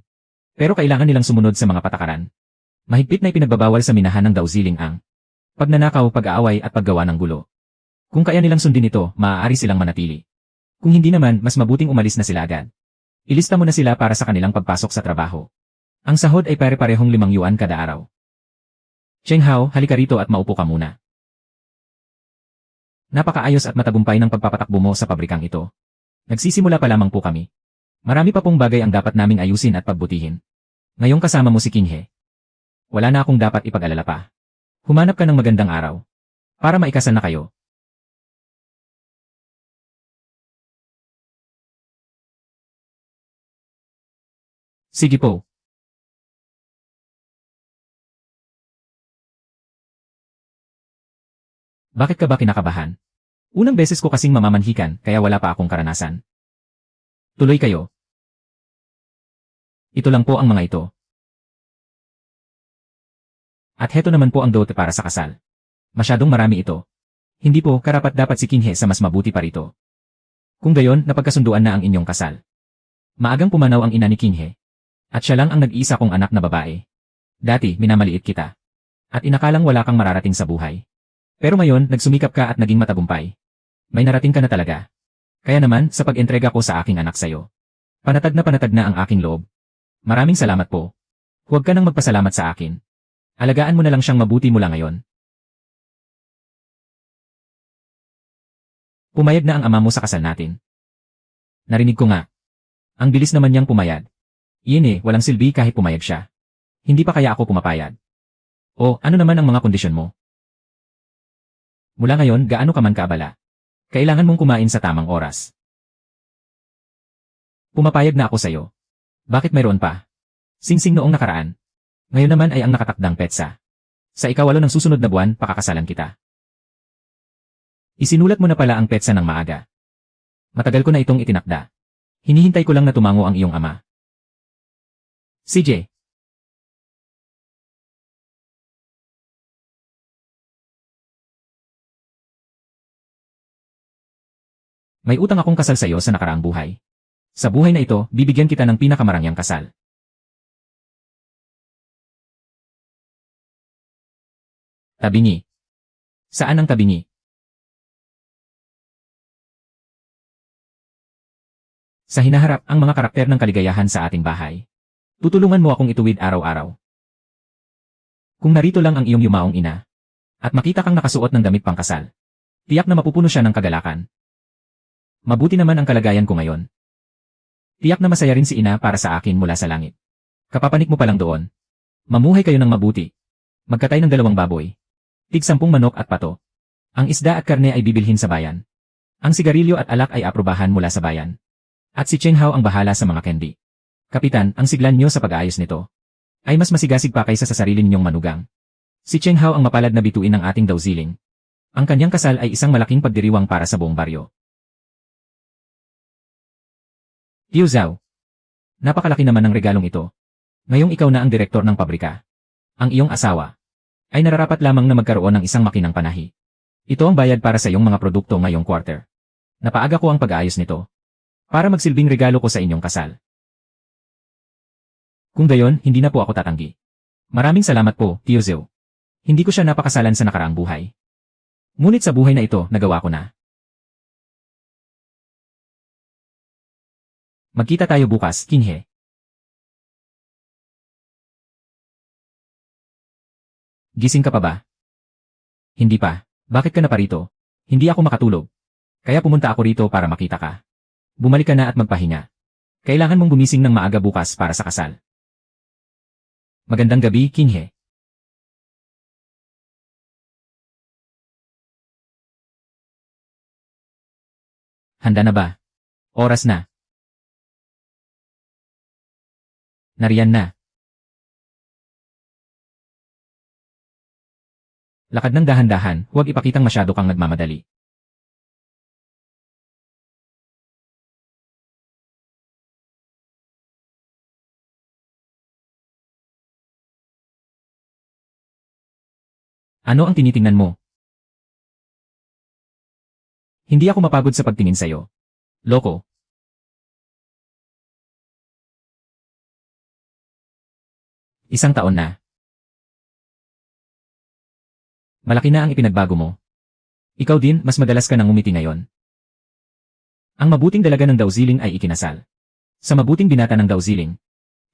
Pero kailangan nilang sumunod sa mga patakaran. Mahigpit na ipinagbabawal sa minahan ng Dawziling ang pagnanakaw, pag-aaway at paggawa ng gulo. Kung kaya nilang sundin ito, maaari silang manatili. Kung hindi naman, mas mabuting umalis na sila agad. Ilista mo na sila para sa kanilang pagpasok sa trabaho. Ang sahod ay pare-parehong 5 yuan kada araw. Cheng Hao, halika rito at maupo ka muna. Napakaayos at matagumpay ng pagpapatakbo mo sa pabrikang ito. Nagsisimula pa lamang po kami. Marami pa pong bagay ang dapat naming ayusin at pagbutihin. Ngayong kasama mo si King He. Wala na akong dapat ipag-alala pa. Humanap ka ng magandang araw. Para maikasal na kayo. Sige po. Bakit ka ba kinakabahan? Unang beses ko kasing mamamanhikan, kaya wala pa akong karanasan. Tuloy kayo. Ito lang po ang mga ito. At heto naman po ang dote para sa kasal. Masyadong marami ito. Hindi po, karapat-dapat si King He sa mas mabuti pa rito. Kung gayon, napagkasunduan na ang inyong kasal. Maagang pumanaw ang ina ni King He. At siya lang ang nag-iisa kong anak na babae. Dati, minamaliit kita. At inakalang wala kang mararating sa buhay. Pero ngayon, nagsumikap ka at naging matagumpay. May narating ka na talaga. Kaya naman, sa pag-entrega ko sa aking anak sayo. Panatag na ang aking loob. Maraming salamat po. Huwag ka nang magpasalamat sa akin. Alagaan mo na lang siyang mabuti mula ngayon. Pumayag na ang ama mo sa kasal natin. Narinig ko nga. Ang bilis naman niyang pumayag. Iyon walang silbi kahit pumayag siya. Hindi pa kaya ako pumapayag? O, ano naman ang mga kondisyon mo? Mula ngayon, gaano ka man kaabala? Kailangan mong kumain sa tamang oras. Pumapayag na ako sa'yo. Bakit mayroon pa? Singsing noong nakaraan. Ngayon naman ay ang nakatakdang petsa. Sa ika-8 ng susunod na buwan, pakakasalan kita. Isinulat mo na pala ang petsa ng maaga. Matagal ko na itong itinakda. Hinihintay ko lang na tumango ang iyong ama. CJ. May utang akong kasal sa iyo sa nakaraang buhay. Sa buhay na ito, bibigyan kita ng pinakamarangyang kasal. Tabingi. Saan ang tabingi? Sa hinaharap ang mga karakter ng kaligayahan sa ating bahay. Tutulungan mo akong ituwid araw-araw. Kung narito lang ang iyong yumaong ina, at makita kang nakasuot ng damit pangkasal, tiyak na mapupuno siya ng kagalakan. Mabuti naman ang kalagayan ko ngayon. Tiyak na masaya rin si ina para sa akin mula sa langit. Kapapanik mo pa lang doon. Mamuhay kayo ng mabuti. Magkatay ng 2 baboy. Tig 10 manok at pato. Ang isda at karne ay bibilhin sa bayan. Ang sigarilyo at alak ay aprubahan mula sa bayan. At si Cheng Hao ang bahala sa mga candy. Kapitan, ang siglan niyo sa pag-aayos nito ay mas masigasig pa kaysa sa sarili ninyong manugang. Si Cheng Hao ang mapalad na bituin ng ating dauziling. Ang kanyang kasal ay isang malaking pagdiriwang para sa buong baryo. Liu Zhao. Napakalaki naman ng regalong ito. Ngayong ikaw na ang direktor ng pabrika. Ang iyong asawa ay nararapat lamang na magkaroon ng isang makinang panahi. Ito ang bayad para sa iyong mga produkto ngayong quarter. Napaaga ko ang pag-aayos nito para magsilbing regalo ko sa inyong kasal. Kung gayon, hindi na po ako tatanggi. Maraming salamat po, Liu Zhao. Hindi ko siya napakasalan sa nakaraang buhay. Ngunit sa buhay na ito, nagawa ko na. Magkita tayo bukas, Qin He. Gising ka pa ba? Hindi pa. Bakit ka na parito? Hindi ako makatulog. Kaya pumunta ako rito para makita ka. Bumalik ka na at magpahinga. Kailangan mong gumising ng maaga bukas para sa kasal. Magandang gabi, Qin He. Handa na ba? Oras na. Nariyan na. Lakad ng dahan-dahan, huwag ipakitang masyado kang nagmamadali. Ano ang tinitingnan mo? Hindi ako mapagod sa pagtingin sa'yo. Loko. Isang taon na. Malaki na ang ipinagbago mo. Ikaw din, mas madalas ka nang umiti ngayon. Ang mabuting dalaga ng dauziling ay ikinasal. Sa mabuting binata ng dauziling,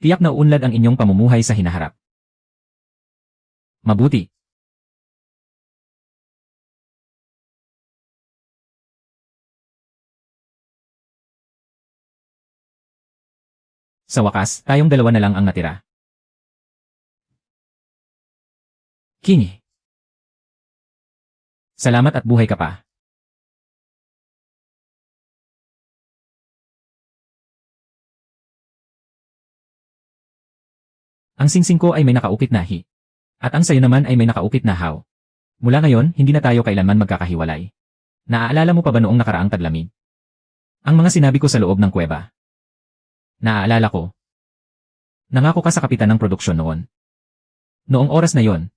tiyak na uunlad ang inyong pamumuhay sa hinaharap. Mabuti. Sa wakas, tayong dalawa na lang ang natira. Qin. Salamat at buhay ka pa. Ang singsing ko ay may nakaukit na hi. At ang sayo naman ay may nakaukit na haw. Mula ngayon, hindi na tayo kailanman magkakahiwalay. Naaalala mo pa ba noong nakaraang taglamig? Ang mga sinabi ko sa loob ng kuweba. Naaalala ko. Nangako ka sa kapitan ng produksyon noon. Noong oras na yon,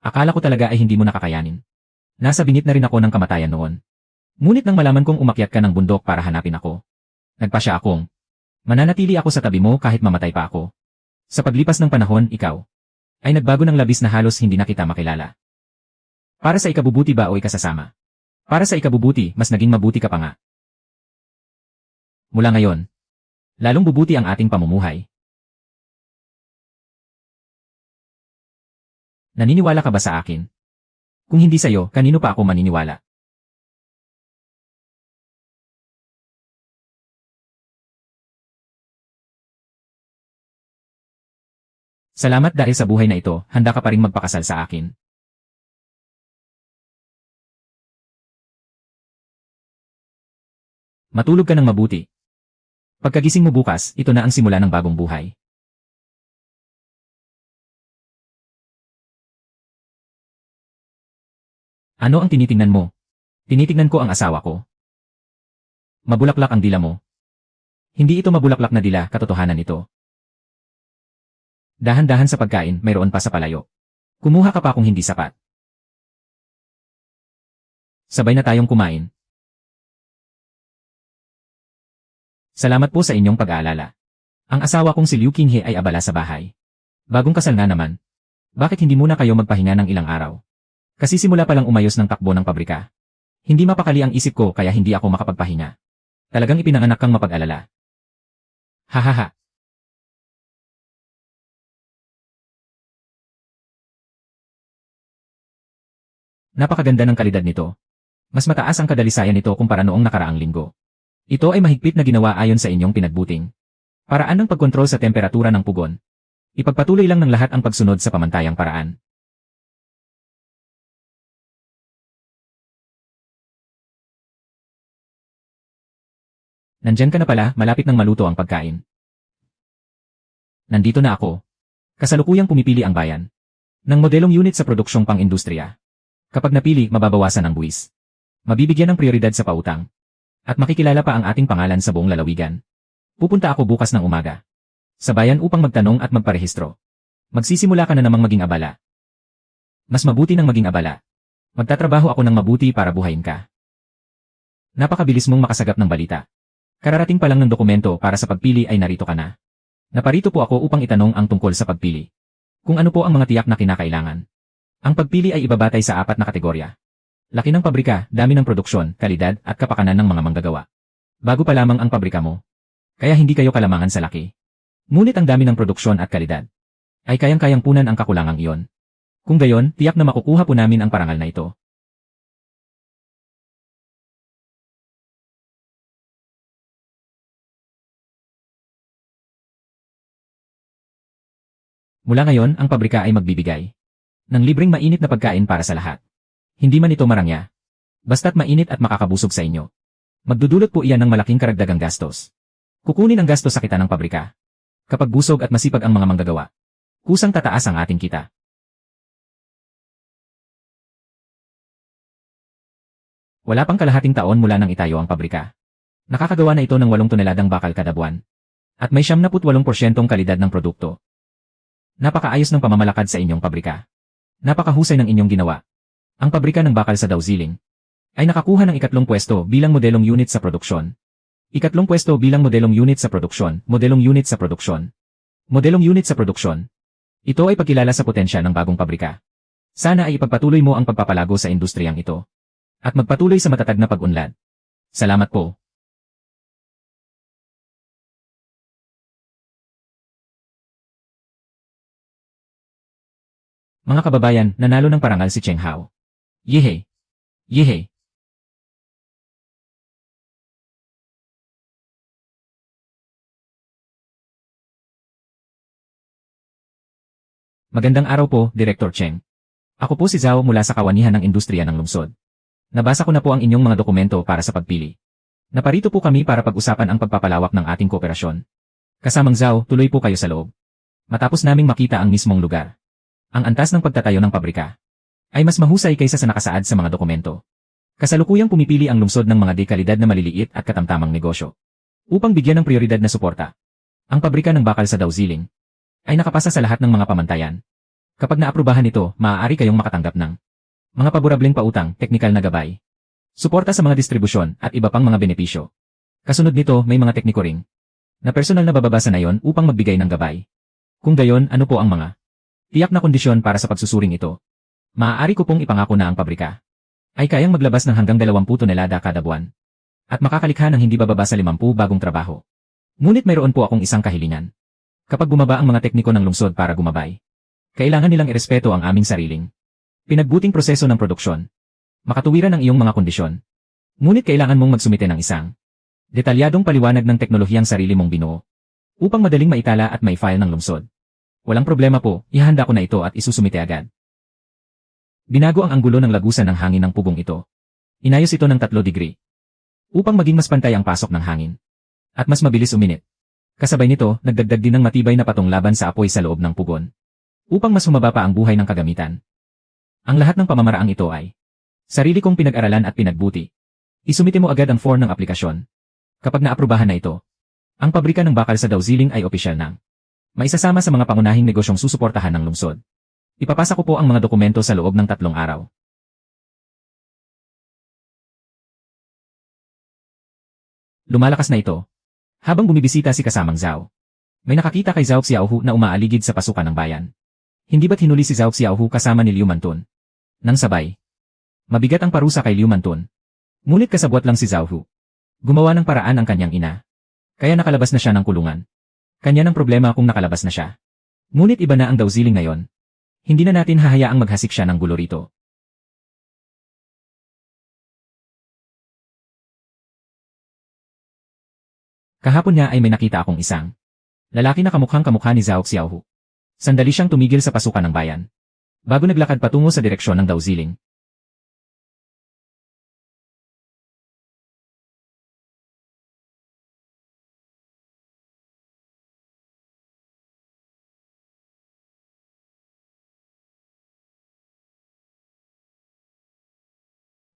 akala ko talaga ay hindi mo nakakayanin. Nasa bingit na rin ako ng kamatayan noon. Ngunit nang malaman kong umakyat ka ng bundok para hanapin ako, nagpasya akong mananatili ako sa tabi mo kahit mamatay pa ako. Sa paglipas ng panahon, ikaw ay nagbago ng labis na halos hindi na kita makilala. Para sa ikabubuti ba o ikasasama? Para sa ikabubuti, mas naging mabuti ka pa nga. Mula ngayon, lalong bubuti ang ating pamumuhay. Naniniwala ka ba sa akin? Kung hindi sa'yo, kanino pa ako maniniwala? Salamat dahil sa buhay na ito, handa ka pa rin magpakasal sa akin. Matulog ka ng mabuti. Pagkagising mo bukas, ito na ang simula ng bagong buhay. Ano ang tinitingnan mo? Tinitingnan ko ang asawa ko. Mabulaklak ang dila mo. Hindi ito mabulaklak na dila, katotohanan ito. Dahan-dahan sa pagkain, mayroon pa sa palayo. Kumuha ka pa kung hindi sapat. Sabay na tayong kumain. Salamat po sa inyong pag-aalala. Ang asawa kong si Liu Qinghe ay abala sa bahay. Bagong kasal nga naman. Bakit hindi muna kayo magpahinga ng ilang araw? Kasisimula pa lang umayos ng takbo ng pabrika. Hindi mapakali ang isip ko kaya hindi ako makapagpahinga. Talagang ipinanganak kang mapag-alala. Hahaha. Napakaganda ng kalidad nito. Mas mataas ang kadalisayan nito kumpara noong nakaraang linggo. Ito ay mahigpit na ginawa ayon sa inyong pinagbuting paraan ng pagkontrol sa temperatura ng pugon. Ipagpatuloy lang ng lahat ang pagsunod sa pamantayang paraan. Nandyan ka na pala, malapit nang maluto ang pagkain. Nandito na ako. Kasalukuyang pumipili ang bayan ng modelong unit sa produksyong pang-industriya. Kapag napili, mababawasan ang buwis. Mabibigyan ng prioridad sa pautang. At makikilala pa ang ating pangalan sa buong lalawigan. Pupunta ako bukas ng umaga sa bayan upang magtanong at magparehistro. Magsisimula ka na namang maging abala. Mas mabuti nang maging abala. Magtatrabaho ako ng mabuti para buhayin ka. Napakabilis mong makasagap ng balita. Kararating pa lang ng dokumento para sa pagpili ay narito ka na. Naparito po ako upang itanong ang tungkol sa pagpili. Kung ano po ang mga tiyak na kinakailangan. Ang pagpili ay ibabatay sa 4 na kategorya. Laki ng pabrika, dami ng produksyon, kalidad at kapakanan ng mga manggagawa. Bago pa lamang ang pabrika mo. Kaya hindi kayo kalamangan sa laki. Ngunit ang dami ng produksyon at kalidad ay kayang-kayang punan ang kakulangang iyon. Kung gayon, tiyak na makukuha po namin ang parangal na ito. Mula ngayon, ang pabrika ay magbibigay ng libreng mainit na pagkain para sa lahat. Hindi man ito marangya. Basta't mainit at makakabusog sa inyo. Magdudulot po iyan ng malaking karagdagang gastos. Kukunin ang gastos sa kita ng pabrika. Kapag busog at masipag ang mga manggagawa, kusang tataas ang ating kita. Wala pang kalahating taon mula nang itayo ang pabrika. Nakakagawa na ito ng 8 toneladang bakal kada buwan. At may 78% kalidad ng produkto. Napakaayos ng pamamalakad sa inyong pabrika. Napakahusay ng inyong ginawa. Ang pabrika ng bakal sa Dawziling ay nakakuha ng 3 pwesto bilang modelong unit sa produksyon. 3 pwesto bilang modelong unit sa produksyon, modelong unit sa produksyon. Modelong unit sa produksyon. Ito ay pagkilala sa potensya ng bagong pabrika. Sana ay ipagpatuloy mo ang pagpapalago sa industriyang ito. At magpatuloy sa matatag na pag-unlad. Salamat po. Mga kababayan, nanalo ng parangal si Cheng Hao. Yehe! Yehe! Magandang araw po, Director Cheng. Ako po si Zhao mula sa Kawanihan ng Industriya ng Lungsod. Nabasa ko na po ang inyong mga dokumento para sa pagpili. Naparito po kami para pag-usapan ang pagpapalawak ng ating kooperasyon. Kasamang Zhao, tuloy po kayo sa loob. Matapos naming makita ang mismong lugar. Ang antas ng pagtatayo ng pabrika ay mas mahusay kaysa sa nakasaad sa mga dokumento. Kasalukuyang pumipili ang lungsod ng mga dekalidad na maliliit at katamtamang negosyo upang bigyan ng prioridad na suporta. Ang pabrika ng bakal sa Dawziling ay nakapasa sa lahat ng mga pamantayan. Kapag naaprubahan ito, maaari kayong makatanggap ng mga paborableng pautang, teknikal na gabay, suporta sa mga distribusyon at iba pang mga benepisyo. Kasunod nito, may mga tekniko ring na personal na bababasa na yon upang magbigay ng gabay. Kung gayon, ano po ang mga tiyak na kondisyon para sa pagsusuring ito? Maaari ko pong ipangako na ang pabrika ay kayang maglabas ng hanggang 20 tonelada kada buwan at makakalikha ng hindi bababa sa 50 bagong trabaho. Ngunit mayroon po akong isang kahilingan. Kapag bumaba ang mga tekniko ng lungsod para gumabay, kailangan nilang irespeto ang aming sariling pinagbuting proseso ng produksyon. Makatuwiran ang iyong mga kondisyon. Ngunit kailangan mong magsumite ng isang detalyadong paliwanag ng teknolohiyang sarili mong binuo upang madaling maitala at maifile ng lungsod. Walang problema po, ihanda ko na ito at isusumite agad. Binago ang anggulo ng lagusan ng hangin ng pugong ito. Inayos ito ng 3 degree upang maging mas pantay ang pasok ng hangin at mas mabilis uminit. Kasabay nito, nagdagdag din ng matibay na patong laban sa apoy sa loob ng pugon upang mas humaba pa ang buhay ng kagamitan. Ang lahat ng pamamaraang ito ay sarili kong pinag-aralan at pinagbuti. Isumite mo agad ang form ng aplikasyon. Kapag naaprubahan na ito, ang pabrika ng bakal sa Dawziling ay opisyal nang maisasama sa mga pangunahing negosyong susuportahan ng lungsod. Ipapasa ko po ang mga dokumento sa loob ng 3 araw. Lumalakas na ito. Habang bumibisita si kasamang Zhao, may nakakita kay Zhao Xiaohu na umaaligid sa pasukan ng bayan. Hindi ba't hinuli si Zhao Xiaohu kasama ni Liu Mantun Nang sabay. Mabigat ang parusa kay Liu Mantun. Ngunit kasabwat lang si Zhao Hu. Gumawa ng paraan ang kanyang ina. Kaya nakalabas na siya ng kulungan. Kanya ng problema kung nakalabas na siya. Ngunit iba na ang Dauziling ngayon. Hindi na natin hahayaang maghasik siya ng gulo rito. Kahapon nga ay may nakita akong isang lalaki na kamukhang kamukha ni Zhao Xiaohu. Sandali siyang tumigil sa pasukan ng bayan. Bago naglakad patungo sa direksyon ng Dauziling.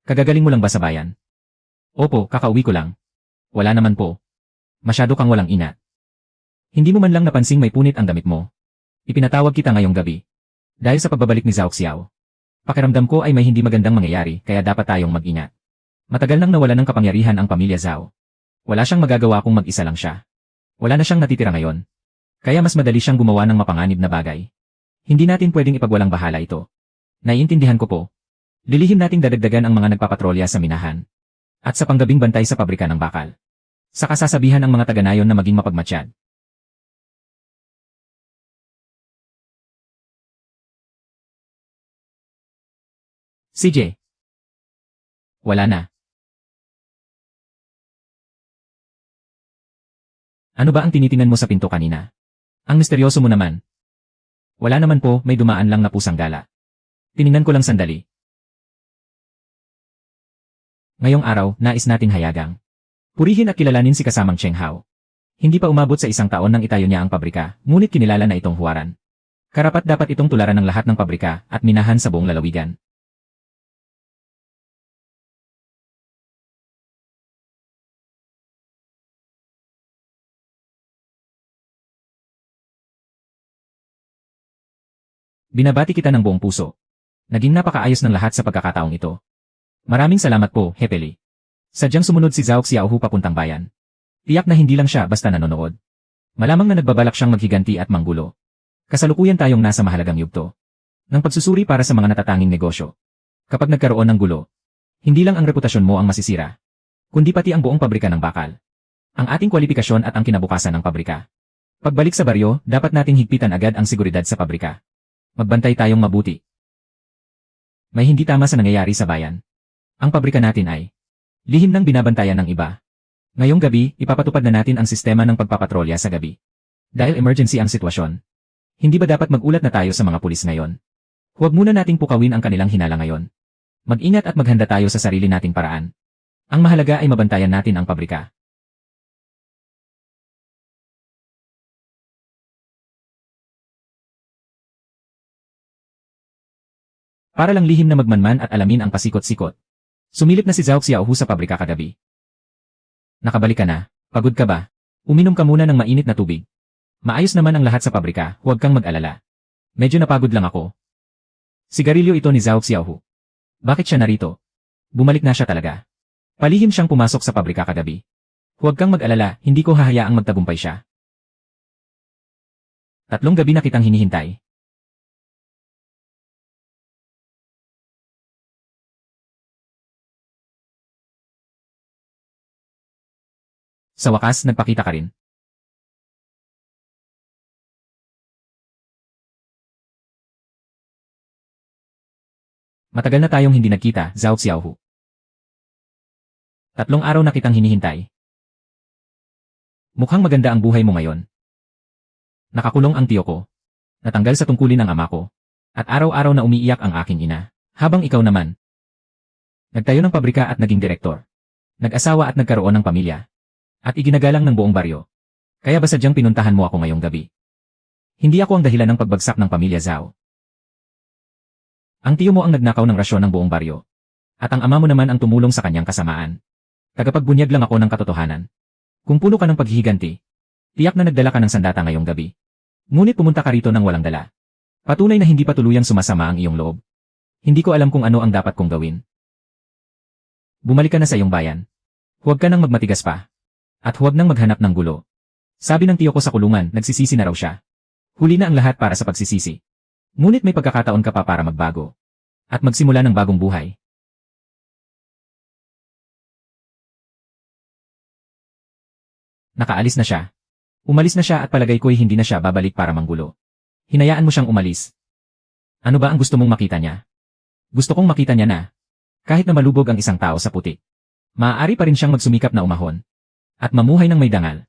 Kagagaling mo lang ba sa bayan? Opo, kakauwi ko lang. Wala naman po. Masyado kang walang ina. Hindi mo man lang napansing may punit ang damit mo. Ipinatawag kita ngayong gabi. Dahil sa pagbabalik ni Zhao Xiao. Pakiramdam ko ay may hindi magandang mangyayari kaya dapat tayong mag-ingat. Matagal nang nawala ng kapangyarihan ang pamilya Zhao. Wala siyang magagawa kung mag-isa lang siya. Wala na siyang natitira ngayon. Kaya mas madali siyang gumawa ng mapanganib na bagay. Hindi natin pwedeng ipagwalang bahala ito. Naiintindihan ko po. Lilihim nating dadagdagan ang mga nagpapatrolya sa minahan. At sa panggabing bantay sa pabrika ng bakal. Saka sasabihan ang mga taga-nayon na maging mapagmatsyag. CJ. Wala na. Ano ba ang tinitingnan mo sa pinto kanina? Ang misteryoso mo naman. Wala naman po, may dumaan lang na pusang gala. Tiningnan ko lang sandali. Ngayong araw, nais nating hayagang purihin at kilalanin si kasamang Cheng Hao. Hindi pa umabot sa 1 taon nang itayo niya ang pabrika, ngunit kinilala na itong huwaran. Karapat dapat itong tularan ng lahat ng pabrika at minahan sa buong lalawigan. Binabati kita ng buong puso. Naging napakaayos ng lahat sa pagkakataong ito. Maraming salamat po, Hepeli. Sadyang sumunod si Zhao Xiaohu papuntang bayan. Tiyak na hindi lang siya basta nanonood. Malamang na nagbabalak siyang maghiganti at manggulo. Kasalukuyan tayong nasa mahalagang yugto ng pagsusuri para sa mga natatanging negosyo. Kapag nagkaroon ng gulo, hindi lang ang reputasyon mo ang masisira, kundi pati ang buong pabrika ng bakal. Ang ating kwalifikasyon at ang kinabukasan ng pabrika. Pagbalik sa baryo, dapat nating higpitan agad ang seguridad sa pabrika. Magbantay tayong mabuti. May hindi tama sa nangyayari sa bayan. Ang pabrika natin ay lihim ng binabantayan ng iba. Ngayong gabi, ipapatupad na natin ang sistema ng pagpapatrolya sa gabi. Dahil emergency ang sitwasyon. Hindi ba dapat mag-ulat na tayo sa mga pulis ngayon? Huwag muna nating pukawin ang kanilang hinala ngayon. Mag-ingat at maghanda tayo sa sarili nating paraan. Ang mahalaga ay mabantayan natin ang pabrika. Para lang lihim na magmanman at alamin ang pasikot-sikot. Sumilip na si Zhao Xiaohu sa pabrika kagabi. Nakabalik ka na, pagod ka ba? Uminom ka muna ng mainit na tubig. Maayos naman ang lahat sa pabrika, huwag kang mag-alala. Medyo napagod lang ako. Sigarilyo ito ni Zhao Xiaohu. Bakit siya narito? Bumalik na siya talaga. Palihim siyang pumasok sa pabrika kagabi. Huwag kang mag-alala, hindi ko hahayaang magtagumpay siya. 3 gabi na kitang hinihintay. Sa wakas, nagpakita ka rin. Matagal na tayong hindi nagkita, Zhao Xiaohu. 3 araw na kitang hinihintay. Mukhang maganda ang buhay mo ngayon. Nakakulong ang tiyo ko. Natanggal sa tungkulin ng ama ko. At araw-araw na umiiyak ang aking ina. Habang ikaw naman. Nagtayo ng pabrika at naging direktor. Nag-asawa at nagkaroon ng pamilya. At iginagalang ng buong baryo. Kaya ba sadyang pinuntahan mo ako ngayong gabi? Hindi ako ang dahilan ng pagbagsak ng pamilya Zhao. Ang tiyo mo ang nagnakaw ng rasyon ng buong baryo. At ang ama mo naman ang tumulong sa kanyang kasamaan. Tagapagbunyag lang ako ng katotohanan. Kung puno ka ng paghihiganti, tiyak na nagdala ka ng sandata ngayong gabi. Ngunit pumunta ka rito ng walang dala. Patunay na hindi pa tuluyang sumasama ang iyong loob. Hindi ko alam kung ano ang dapat kong gawin. Bumalik ka na sa iyong bayan. Huwag ka nang magmatigas pa. At huwag nang maghanap ng gulo. Sabi ng tiyo ko sa kulungan, nagsisisi na raw siya. Huli na ang lahat para sa pagsisisi. Ngunit may pagkakataon ka pa para magbago. At magsimula ng bagong buhay. Nakaalis na siya. Umalis na siya at palagay ko'y hindi na siya babalik para manggulo. Hinayaan mo siyang umalis. Ano ba ang gusto mong makita niya? Gusto kong makita niya na, kahit na malubog ang isang tao sa putik, maaari pa rin siyang magsumikap na umahon. At mamuhay ng may dangal.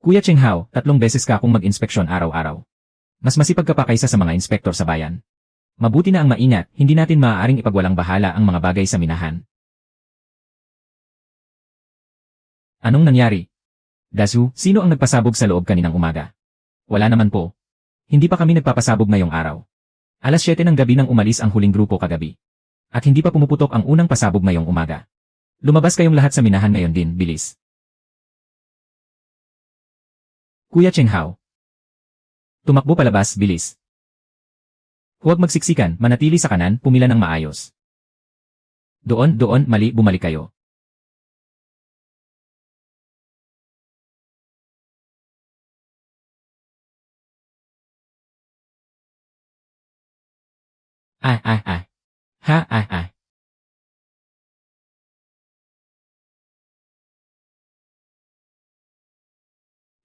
Kuya Cheng Hao, 3 beses ka akong mag-inspeksyon araw-araw. Mas masipag ka pa kaysa sa mga inspektor sa bayan. Mabuti na ang maingat, hindi natin maaaring ipagwalang bahala ang mga bagay sa minahan. Anong nangyari? Dasu, sino ang nagpasabog sa loob kaninang umaga? Wala naman po. Hindi pa kami nagpapasabog ngayong araw. Alas 7 ng gabi nang umalis ang huling grupo kagabi. At hindi pa pumuputok ang unang pasabog ngayong umaga. Lumabas kayong lahat sa minahan ngayon din, bilis. Kuya Cheng Hao. Tumakbo palabas, bilis. Huwag magsiksikan, manatili sa kanan, pumila ng maayos. Doon, mali, bumalik kayo. Ha.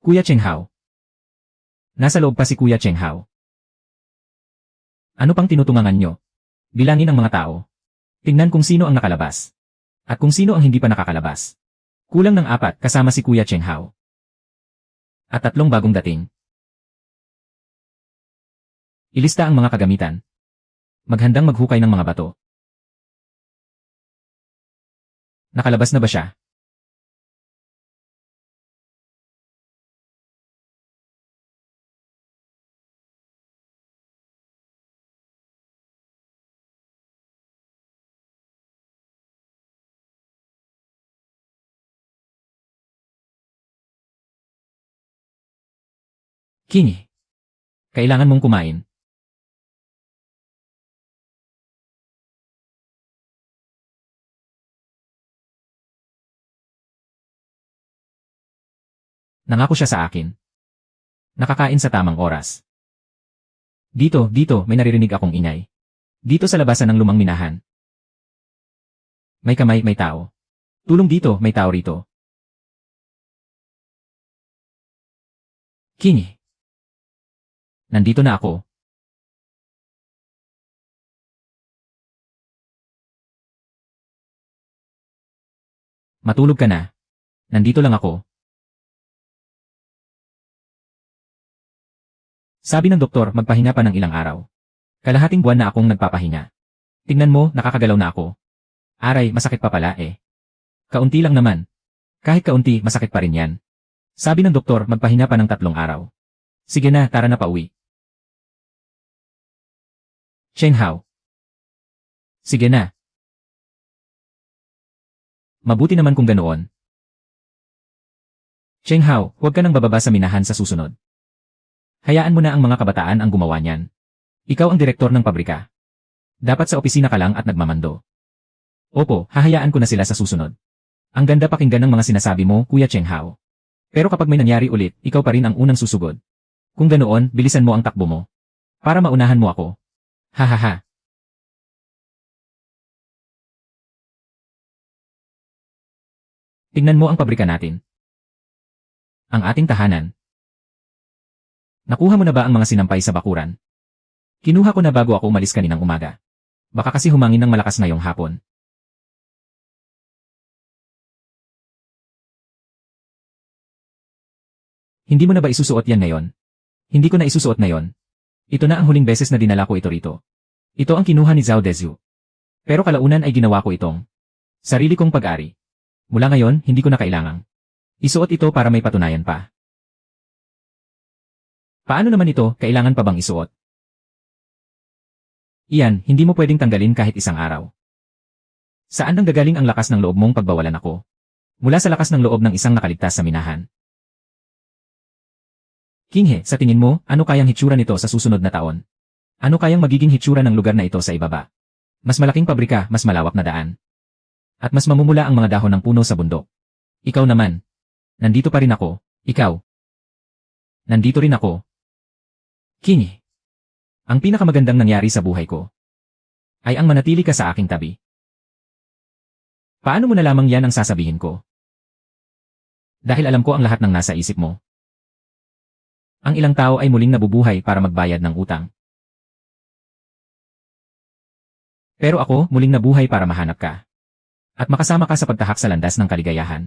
Kuya Cheng Hao. Nasa loob pa si Kuya Cheng Hao. Ano pang tinutungangan nyo? Bilangin ang mga tao. Tingnan kung sino ang nakalabas. At kung sino ang hindi pa nakakalabas. Kulang ng 4 kasama si Kuya Cheng Hao. At 3 bagong dating. Ilista ang mga kagamitan. Maghandang maghukay ng mga bato. Nakalabas na ba siya? Kingi. Kailangan mong kumain. Nangako siya sa akin. Nakakain sa tamang oras. Dito, may naririnig akong ingay. Dito sa labasan ng lumang minahan. May kamay, may tao. Tulong dito, may tao rito. Kingi. Nandito na ako. Matulog ka na. Nandito lang ako. Sabi ng doktor, magpahinga pa ng ilang araw. Kalahating buwan na akong nagpapahinga. Tingnan mo, nakakagalaw na ako. Aray, masakit pa pala eh. Kaunti lang naman. Kahit kaunti, masakit pa rin yan. Sabi ng doktor, magpahinga pa ng 3 araw. Sige na, tara na pauwi. Cheng Hao. Sige na. Mabuti naman kung ganoon. Cheng Hao, huwag ka nang bababa sa minahan sa susunod. Hayaan mo na ang mga kabataan ang gumawa niyan. Ikaw ang direktor ng pabrika. Dapat sa opisina ka lang at nagmamando. Opo, hahayaan ko na sila sa susunod. Ang ganda pakinggan ng mga sinasabi mo, Kuya Cheng Hao. Pero kapag may nangyari ulit, ikaw pa rin ang unang susugod. Kung ganoon, bilisan mo ang takbo mo. Para maunahan mo ako. Hahaha. Tingnan mo ang pabrika natin. Ang ating tahanan. Nakuha mo na ba ang mga sinampay sa bakuran? Kinuha ko na bago ako umalis kaninang umaga. Baka kasi humangin ng malakas ngayong hapon. Hindi mo na ba isusuot yan ngayon? Hindi ko na isusuot ngayon. Ito na ang huling beses na dinala ko ito rito. Ito ang kinuha ni Zhao Dezhu. Pero kalaunan ay ginawa ko itong sarili kong pag-ari. Mula ngayon, hindi ko na kailangang isuot ito para may patunayan pa. Paano naman ito, kailangan pa bang isuot? Iyan, hindi mo pwedeng tanggalin kahit isang araw. Saan nang gagaling ang lakas ng loob mong pagbawalan ako? Mula sa lakas ng loob ng isang nakaligtas sa minahan. Kinghe, sa tingin mo, ano kayang hitsura nito sa susunod na taon? Ano kayang magiging hitsura ng lugar na ito sa ibaba? Mas malaking pabrika, mas malawak na daan. At mas mamumula ang mga dahon ng puno sa bundok. Ikaw naman. Nandito pa rin ako. Ikaw. Nandito rin ako. Kingi. Ang pinakamagandang nangyari sa buhay ko ay ang manatili ka sa aking tabi. Paano mo na lamang yan ang sasabihin ko? Dahil alam ko ang lahat ng nasa isip mo. Ang ilang tao ay muling nabubuhay para magbayad ng utang. Pero ako, muling nabuhay para mahanap ka. At makasama ka sa pagtahak sa landas ng kaligayahan.